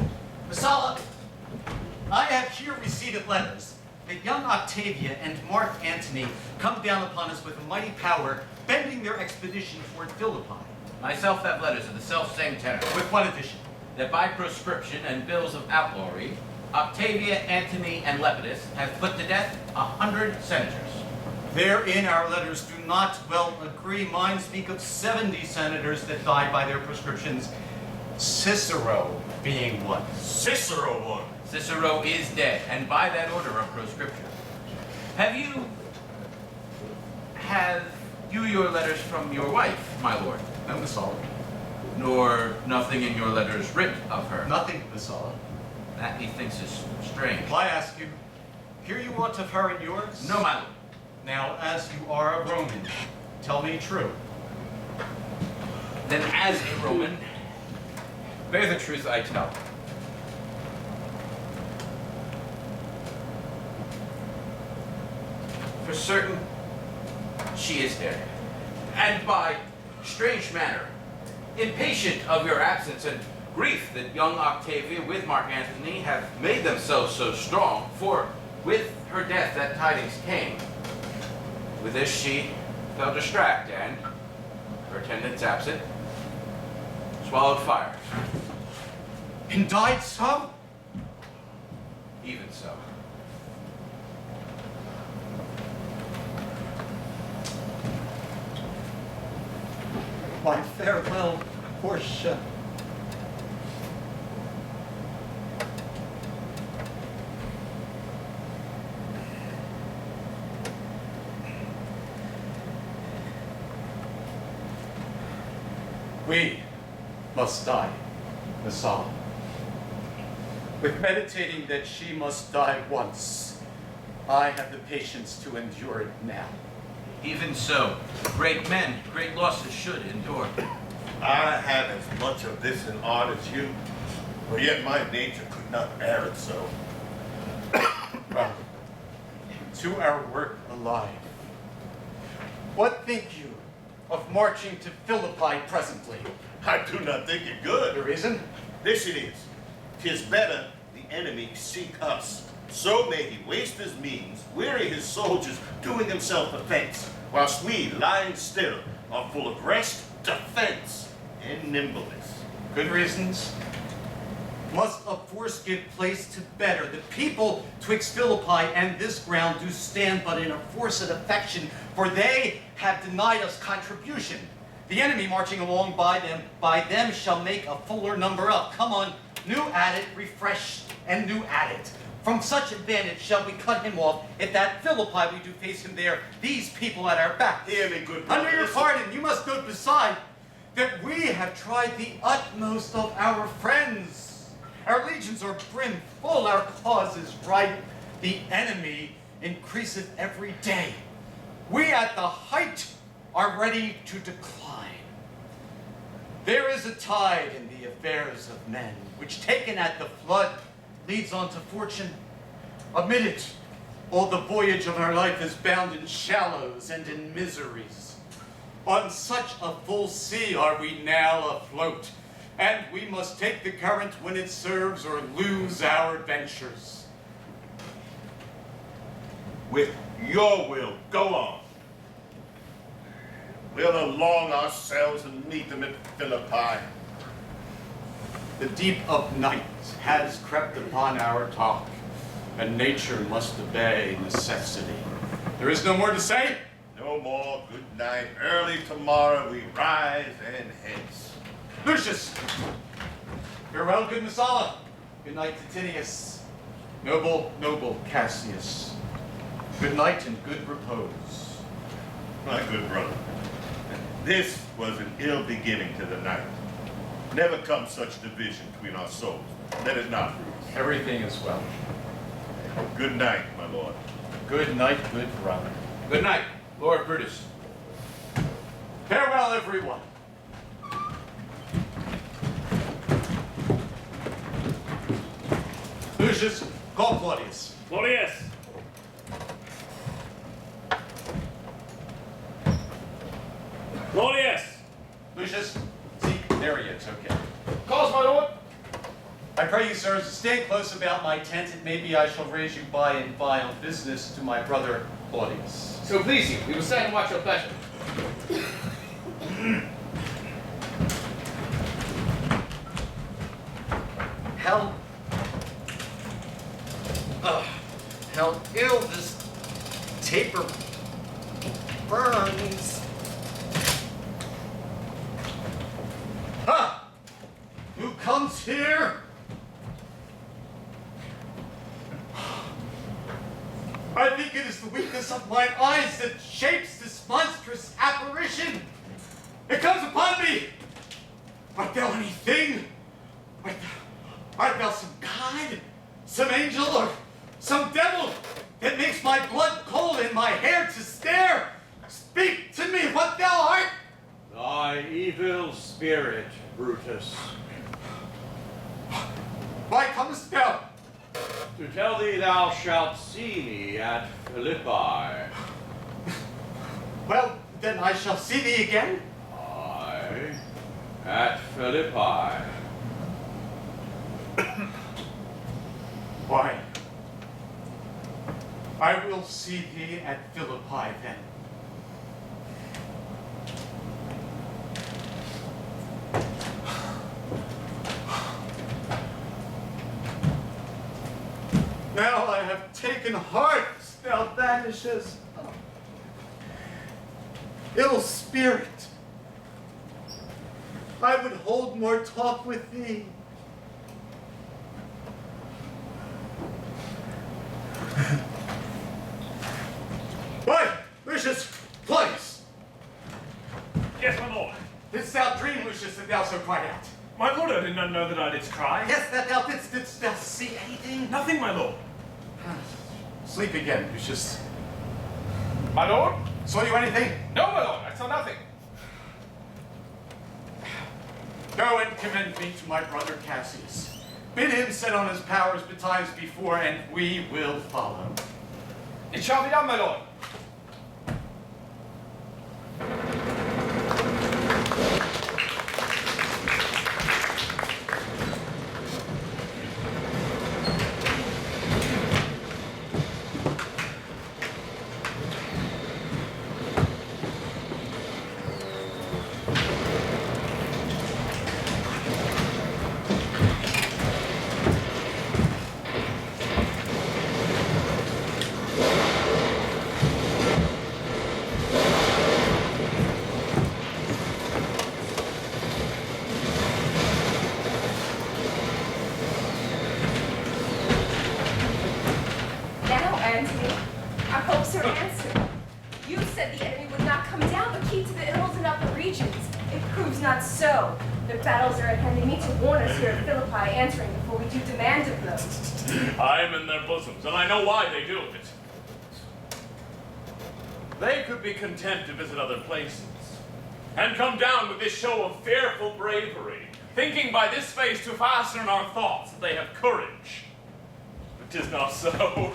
Messala, I have here received letters that young Octavia and Marc Antony come down upon us with a mighty power, bending their expedition toward Philippi. Myself have letters of the self-same tenor. With what addition? That by proscription and bills of outlawry, Octavia, Antony, and Lepidus have put to death 100 senators. Therein our letters do not well agree. Mine speak of 70 senators that died by their proscriptions, Cicero being one. Cicero one. Cicero is dead, and by that order of proscription. Have you your letters from your wife, my lord? No, Messala. Nor nothing in your letters writ of her? Nothing, Messala. That methinks is strange. I ask you, hear you aught of her in yours? No, my lord. Now, as you are a Roman, tell me true. Then as a Roman, bear the truth I tell. For certain, she is dead. And by strange manner, impatient of your absence and grief that young Octavia with Marc Antony have made themselves so strong, for with her death that tidings came. With this she fell distract, and, her attendants absent, swallowed fire. And died so? Even so. My farewell, Portia. We must die, Messala. With meditating that she must die once, I have the patience to endure it now. Even so, great men, great losses should endure. I have as much of this in art as you, but yet my nature could not bear it so. Well, to our work alive. What think you of marching to Philippi presently? I do not think it good. The reason? This it is. 'Tis better the enemy seek us. So may he waste his means, weary his soldiers, doing himself offense, whilst we, lying still, are full of rest, defense, and nimbleness. Good reasons. Must of force give place to better. The people twixt Philippi and this ground do stand but in a forced affection, for they have denied us contribution. The enemy marching along by them shall make a fuller number up. Come on, new at it, refreshed, and new at it. From such advantage shall we cut him off, if that Philippi we do face him there, these people at our back. Hear me, good brother. Under your pardon, you must note beside that we have tried the utmost of our friends. Our legions are brimful, our cause is right. The enemy increaseth every day. We at the height are ready to decline. There is a tide in the affairs of men, which taken at the flood leads on to fortune. Amid it, all the voyage of our life is bound in shallows and in miseries. On such a full sea are we now afloat, and we must take the current when it serves or lose our adventures. With your will, go on. We'll along ourselves and meet them at Philippi. The deep of night has crept upon our talk, and nature must obey necessity. There is no more to say? No more. Good night. Early tomorrow we rise and hence. Lucius! Farewell, good Messala. Good night, Titinius. Noble, noble Cassius. Good night and good repose. My good brother, this was an ill beginning to the night. Never come such division between our souls. Let it not, Brutus. Everything is well. Good night, my lord. Good night, good brother. Good night, Lord Brutus. Farewell, everyone. Lucius, call Claudius. Claudius! Claudius! Lucius, see, there he is, okay. Calls, my lord. I pray you, sirs, to stay close about my tent, and maybe I shall raise you by and by on business to my brother Claudius. So please you, we will stand and watch your pleasure. How ill this taper burns. Ha! Who comes here? I think it is the weakness of mine eyes that shapes this monstrous apparition. It comes upon me. Art thou anything? Art thou some god, some angel, or some devil that makes my blood cold and my hair to stare? Speak to me what thou art. Thy evil spirit, Brutus. Why comest thou? To tell thee thou shalt see me at Philippi. Well, then I shall see thee again. Aye, at Philippi. Why? I will see thee at Philippi then. Now I have taken heart, thou vanishes. Ill spirit, I would hold more talk with thee. Why, Lucius, Claudius! Yes, my lord. Didst thou dream, Lucius, that thou so cried out? My lord, I did not know that I did cry. Yes, that thou didst thou see anything? Nothing, my lord. Sleep again, Lucius. My lord? Saw you anything? No, my lord, I saw nothing. Go and commend me to my brother Cassius. Bid him set on his powers betimes before, and we will follow. It shall be done, my lord. Now, Antony, our hopes are answered. You said the enemy would not come down, but keep to the hills and upper regions. It proves not so. Their battles are ahead. They need to warn us here at Philippi, answering before we do demand of them. I am in their bosoms, and I know why they do it. They could be content to visit other places, and come down with this show of fearful bravery, thinking by this face to fasten our thoughts that they have courage. But 'tis not so.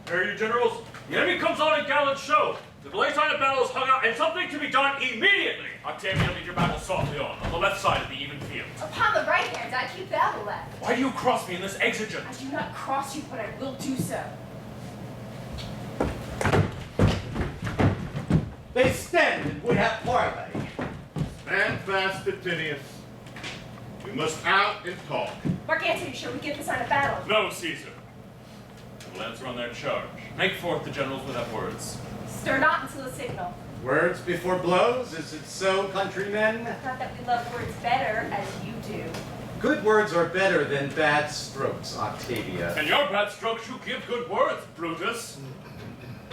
Hear you, generals? The enemy comes on a gallant show. The delay sign of battle is hung out, and something to be done immediately. Octavia, lead your battle softly on the left side of the even field. Upon the right hand, I keep battle left. Why do you cross me in this exigent? I do not cross you, but I will do so. They stand and would have parley. Stand fast, Antonius. We must out and talk. Marc Antony, shall we give the sign of battle? No, Caesar. I will answer on their charge. Make forth the generals without words. Stir not until the signal. Words before blows, is it so, countrymen? Not that we love words better, as you do. Good words are better than bad strokes, Octavia. And your bad strokes you give good words, Brutus.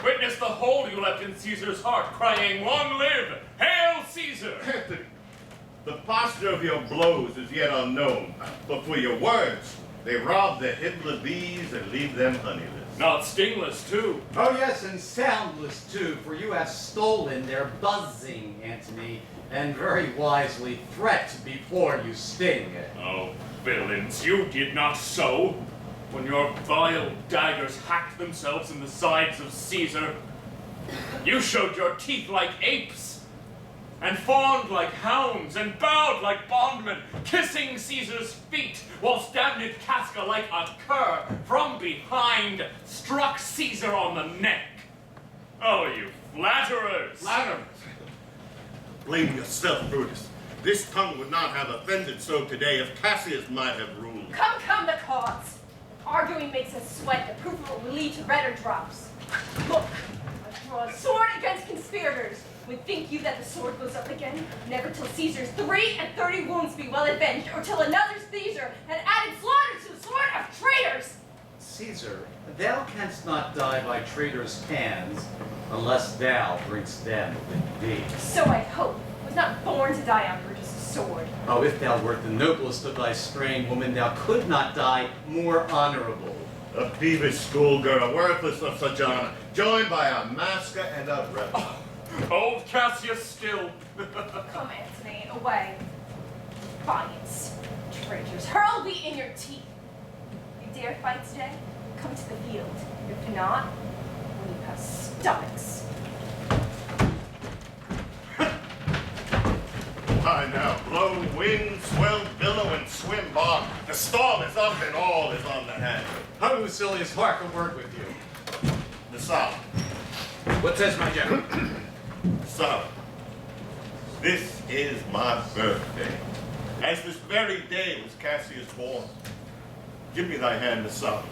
Witness the hole you left in Caesar's heart, crying, "Long live! Hail Caesar!" Antony, the posture of your blows is yet unknown, but for your words, they rob the hibless bees and leave them honeyless. Not stingless, too. Oh yes, and soundless too, for you have stolen their buzzing, Antony, and very wisely threat before you sting. Oh, villains, you did not so. When your vile daggers hacked themselves in the sides of Caesar, you showed your teeth like apes, and fawned like hounds, and bowed like bondmen, kissing Caesar's feet, whilst damned Casca, like a cur, from behind, struck Caesar on the neck. Oh, you flatterers! Flatterers! Blame yourself, Brutus. This tongue would not have offended so today if Cassius might have ruled. Come, the cause. Arguing makes us sweat. The proof of it will lead to redder drops. Look, I draw a sword against conspirators. When think you that the sword goes up again? Never till Caesar's 33 wounds be well avenged, or till another Caesar had added slaughter to the sword of traitors. Caesar, thou canst not die by traitors' hands, unless thou bringst them with thee. So I hope. Was not born to die on Brutus' sword. Oh, if thou wert the noblest of thy strain, woman, thou could not die more honorable. A peevish schoolgirl, worthless of such honor, joined by a masker and a rebel. Old Cassius still. Come, Antony, away. Defiance. Traitors, hurl me in your teeth. You dare fight today? Come to the field. If not, when you have stomachs. I now blow, wind, swell, billow, and swim bar. The storm is up and all is on the hand. How, Lucilius, hark a word with you. The south. What says my general? Son, this is my birthday. As this very day was Cassius born. Give me thy hand, the son.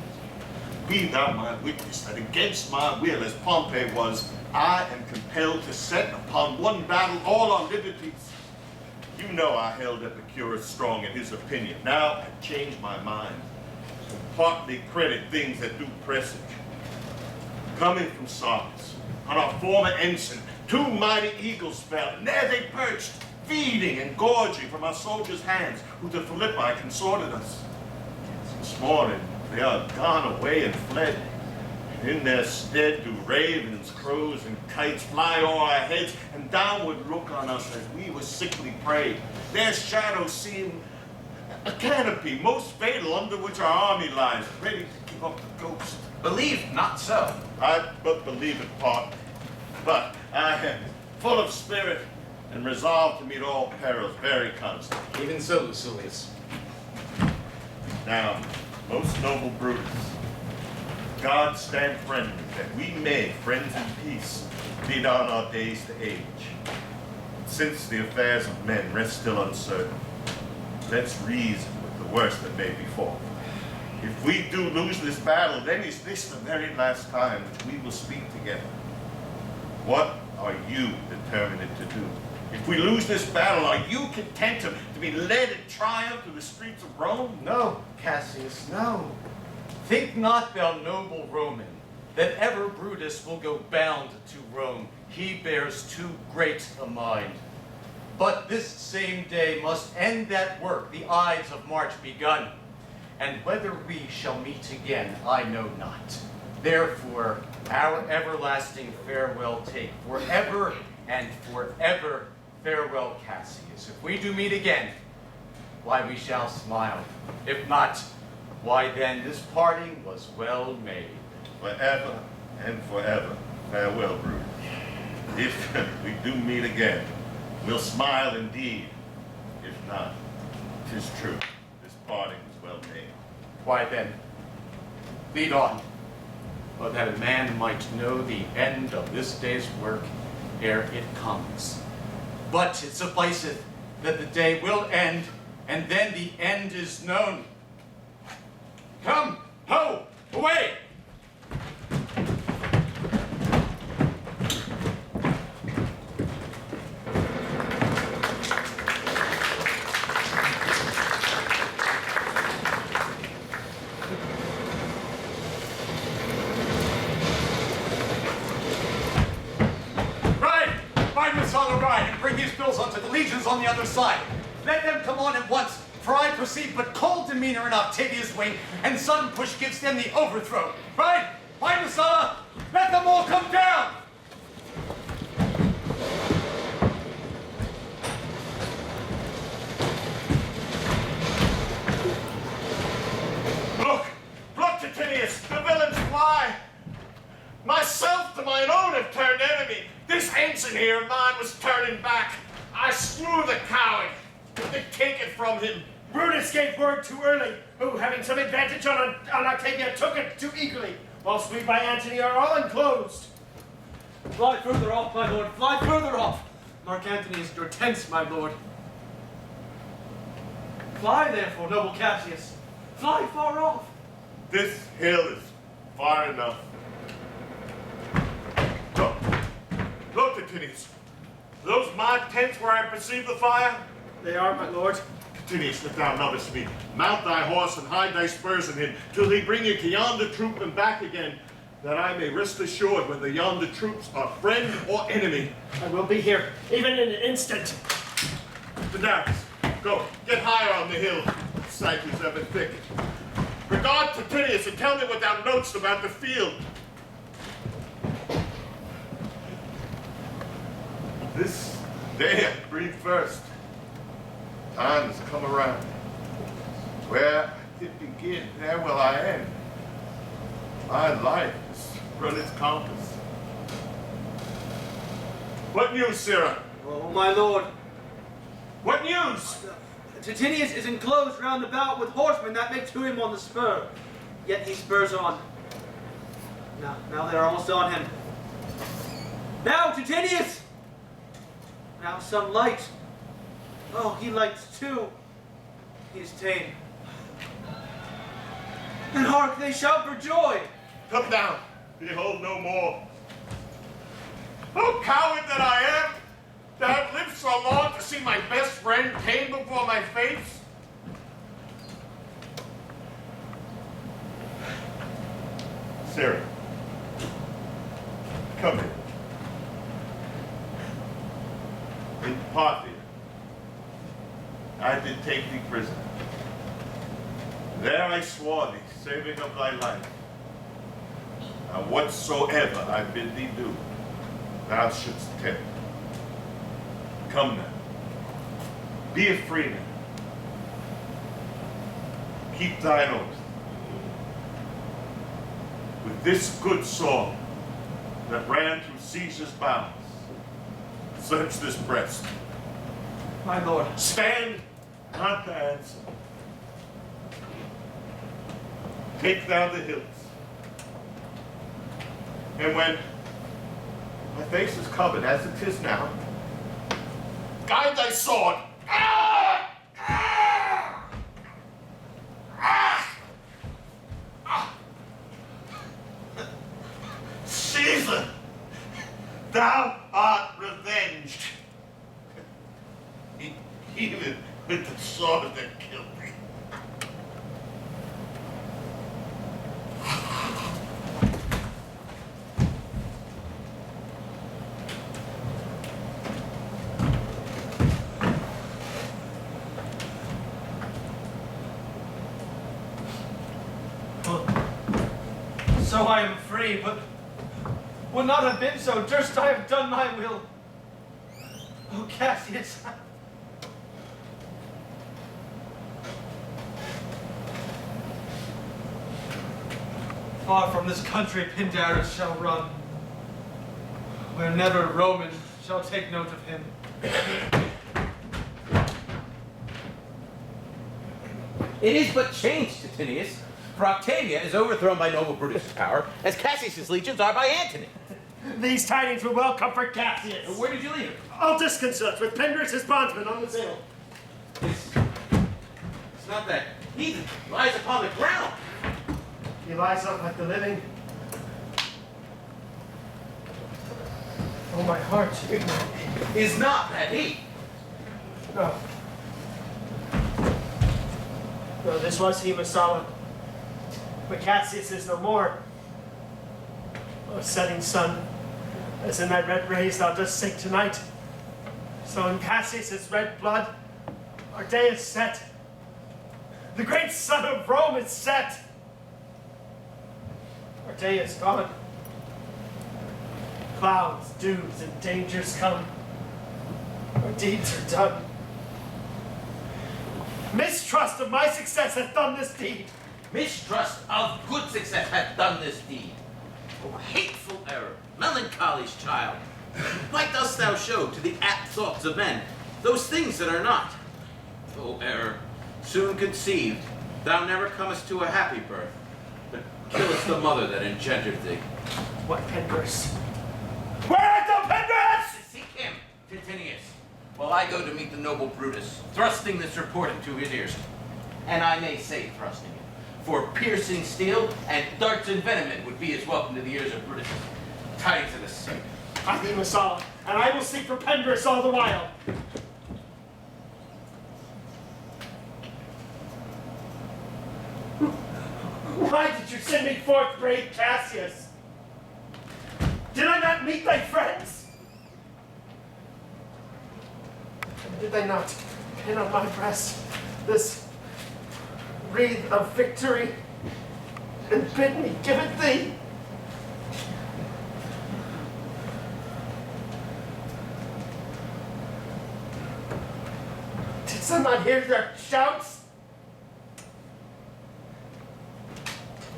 Be thou my witness that against my will, as Pompey was, I am compelled to set upon one battle all our liberties. You know I held Epicurus strong in his opinion. Now I've changed my mind. So partly credit things that do presage. Coming from Sardis, on our former ensign, 2 mighty eagles fell, and there they perched, feeding and gorging from our soldiers' hands, who to Philippi consorted us. This morning they are gone away and fled. In their stead do ravens, crows, and kites fly o'er our heads, and downward look on us as we were sickly prey. Their shadows seem a canopy most fatal under which our army lies, ready to give up the ghost. Believe not so. I but believe it part. But I am full of spirit and resolved to meet all perils very constant. Even so, Lucilius. Now, most noble Brutus, God stand friendly, that we may, friends in peace, lead on our days to age. Since the affairs of men rest still uncertain, let's reason with the worst that may befall. If we do lose this battle, then is this the very last time which we will speak together. What are you determined to do? If we lose this battle, are you content to be led in triumph to the streets of Rome? No, Cassius, no. Think not, thou noble Roman, that ever Brutus will go bound to Rome. He bears too great a mind. But this same day must end that work, the Ides of March begun. And whether we shall meet again, I know not. Therefore, our everlasting farewell take, forever and forever farewell, Cassius. If we do meet again, why we shall smile. If not, why then this parting was well made. Forever and forever, farewell, Brutus. If we do meet again, we'll smile indeed. If not, 'tis true, this parting was well made. Why then, lead on, but that a man might know the end of this day's work ere it comes. But it sufficeth that the day will end, and then the end is known. Come, ho, away! Onto the legions on the other side. Let them come on at once, for I perceive but cold demeanor in Octavia's wing, and sudden push gives them the overthrow. Right? By Messala, let them all come down! Look, Titinius, the villains fly! Myself to mine own have turned enemy. This ensign here of mine was turning back. I slew the coward, but they take it from him. Brutus gave word too early, who, having some advantage on Octavia, took it too eagerly, whilst we by Antony are all enclosed. Fly further off, my lord, fly further off. Marc Antony is your tents, my lord. Fly, therefore, noble Cassius. Fly far off. This hill is far enough. Look, Titinius. Those my tents where I perceive the fire? They are, my lord. Titinius, let thou notice me. Mount thy horse and hide thy spurs in him, till he bring you to yonder troop and back again, that I may rest assured whether yonder troops are friend or enemy. I will be here, even in an instant. Daenerys, go, get higher on the hill. Sight is ever thick. Regard Titinius and tell me what thou knowest about the field. This day I breathe first. Time has come around. Where I did begin, there will I end. My life has run its compass. What news, Sirrah? Oh, my lord. What news? Titinius is enclosed round about with horsemen that make to him on the spur. Yet he spurs on. Now they are almost on him. Now, Titinius! Now some light. Oh, he lights too. He is tame. And hark, they shout for joy. Come down. Behold no more. Oh, coward that I am, to have lived so long to see my best friend tame before my face. Sarah, come here. In Parthia, I did take thee prisoner. There I swore thee, saving of thy life. Now whatsoever I bid thee do, thou shouldst tell. Come now, be a free man. Keep thine oath. With this good sword that ran through Caesar's bounds, search this breast. My lord. Stand not to answer. Take thou the hilts. And when my face is covered, as it is now, guide thy sword. Caesar, thou art revenged. Even with the sword that killed me. So I am free, but would not have been so, durst I have done my will. Oh, Cassius. Far from this country Pindarus shall run. where never Roman shall take note of him. It is but change, Titinius. For Octavia is overthrown by noble Brutus' power, as Cassius' legions are by Antony. These tidings will well comfort Cassius. Where did you leave him? All disconcerts with Pendris' bondsman on this hill. It's not that heathen lies upon the ground. He lies up like the living. Oh, my heart. Is not that he? No. No, this was he, Messala. But Cassius is no more. O setting sun, as in thy red rays thou dost sink tonight, so in Cassius' red blood our day is set. The great sun of Rome is set. Our day is gone. Clouds, dews, and dangers come. Our deeds are done. Mistrust of my success hath done this deed. Mistrust of good success hath done this deed. O hateful error, melancholy's child, why dost thou show to the apt thoughts of men those things that are not? O error, soon conceived, thou never comest to a happy birth, but killest the mother that engendered thee. What Pendris? Where art thou, Pendris? Seek him, Titinius, while I go to meet the noble Brutus, thrusting this report into his ears. And I may say thrusting it, for piercing steel and darts envenomment would be as welcome to the ears of Brutus. Tidings of the sick. I be Messala, and I will seek for Pendris all the while. Why did you send me forth, brave Cassius? Did I not meet thy friends? And did they not pin on my breast this wreath of victory and bid me give it thee? Didst thou not hear their shouts?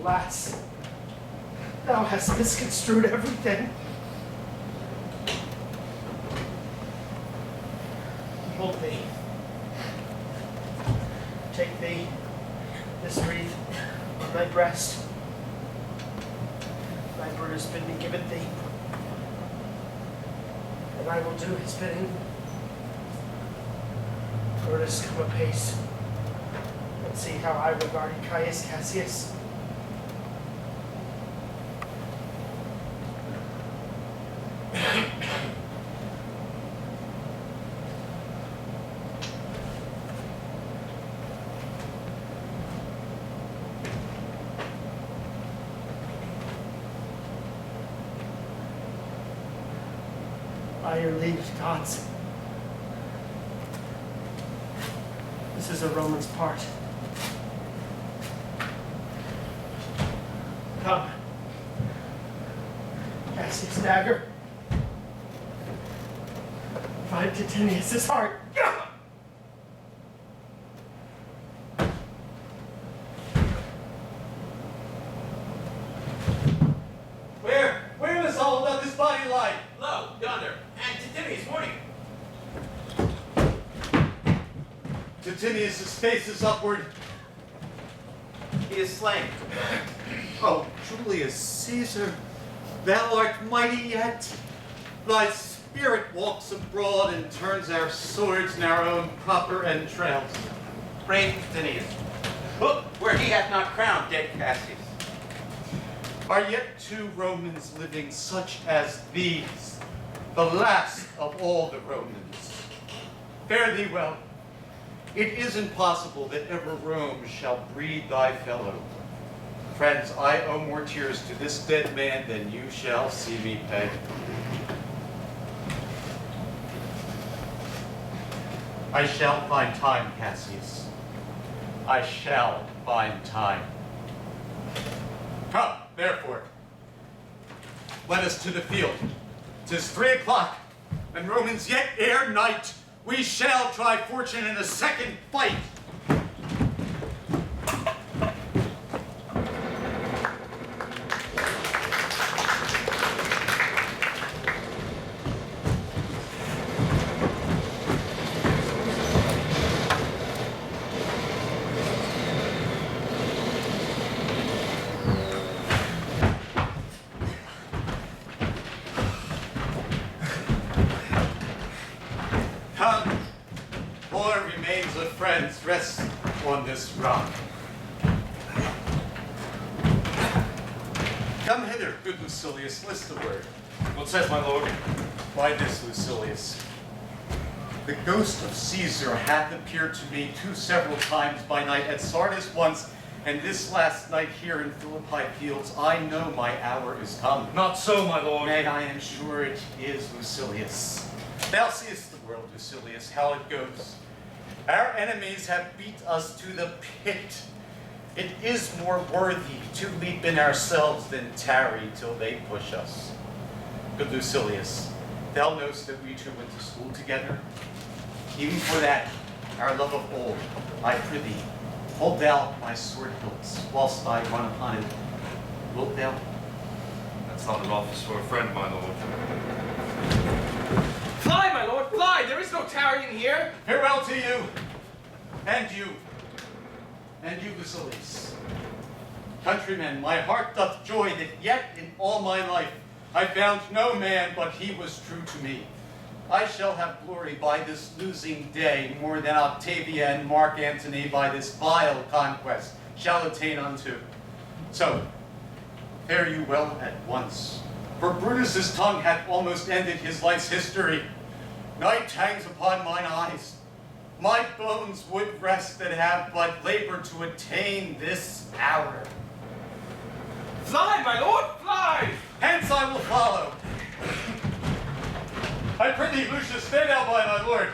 Alas, thou hast misconstrued everything. Behold thee. Take thee this wreath on thy breast. Thy Brutus bid me give it thee, and I will do his bidding. Brutus, come apace, and see how I regarded Caius Cassius. By your leave, gods. This is a Roman's part. Come. Cassius' dagger. Find Titinius' heart. Where does all of this body lie? Lo, yonder, and Titinius mourning. Titinius' face is upward. He is slain. Oh, Julius Caesar, thou art mighty yet. Thy spirit walks abroad and turns our swords in our own proper entrails. Brave Titinius, look where he hath not crowned dead Cassius. Are yet two Romans living such as these, the last of all the Romans? Fare thee well. It is impossible that ever Rome shall breed thy fellow. Friends, I owe more tears to this dead man than you shall see me pay. I shall find time, Cassius. I shall find time. Come, therefore. Let us to the field. 'Tis 3 o'clock, and Romans yet ere night. We shall try fortune in a second fight. rests on this rock. Come hither, good Lucilius, list a word. What says my lord? By this, Lucilius. The ghost of Caesar hath appeared to me several times by night, at Sardis once, and this last night here in Philippi fields. I know my hour is come. Not so, my lord. Nay, I am sure it is, Lucilius. Thou seest the world, Lucilius, how it goes. Our enemies have beat us to the pit. It is more worthy to leap in ourselves than tarry till they push us. Good Lucilius, thou knowst that we two went to school together. Even for that, our love of old, I prithee, hold thou my sword hilts whilst I run upon it. Wilt thou? That's not an office for a friend, my lord. Fly, my lord, fly! There is no tarrying here! Farewell to you, and you, and you, Lucilius. Countrymen, my heart doth joy that yet in all my life I found no man but he was true to me. I shall have glory by this losing day more than Octavia and Marc Antony by this vile conquest shall attain unto. So, fare you well at once, for Brutus's tongue hath almost ended his life's history. Night hangs upon mine eyes. My bones would rest that have but labored to attain this hour. Fly, my lord, fly! Hence I will follow. I prithee, Lucius, stay thou by my lord.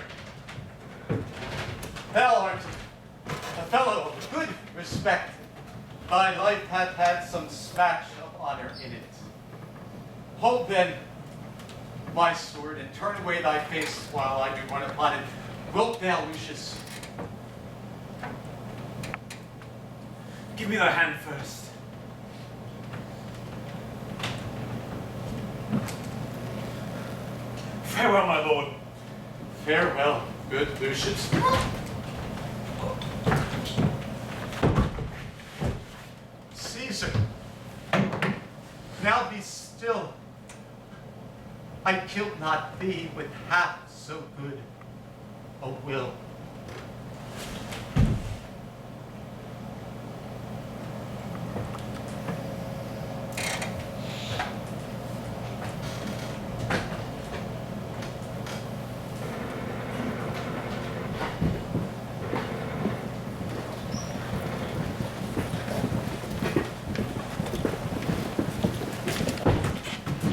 Thou art a fellow of good respect. Thy life hath had some smash of honor in it. Hold then my sword and turn away thy face while I do run upon it. Wilt thou, Lucius? Give me thy hand first. Farewell, my lord. Farewell, good Lucius. Caesar, now be still. I killed not thee with half so good a will.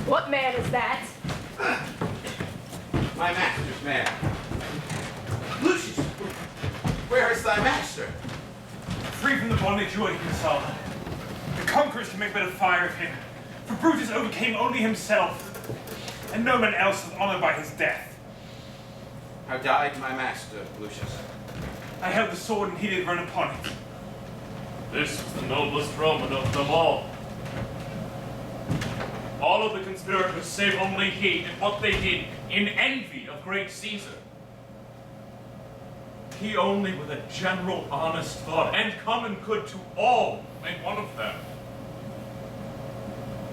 What man is that? My master's man. Lucius, where is thy master? Free from the bondage you are Consul. The conquerors can make but a fire of him, for Brutus overcame only himself, and no man else was honored by his death. How died my master, Lucius? I held the sword and he did run upon it. This was the noblest Roman of them all. All of the conspirators, save only he, did what they did in envy of great Caesar. He only with a general honest thought and common good to all made one of them.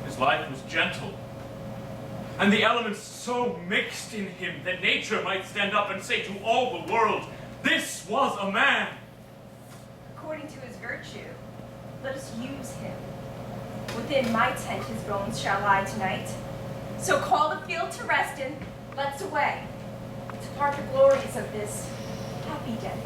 His life was gentle, and the elements so mixed in him that nature might stand up and say to all the world, this was a man. According to his virtue, let us use him. Within my tent his bones shall lie tonight. So call the field to rest and let's away, to part the glories of this happy day.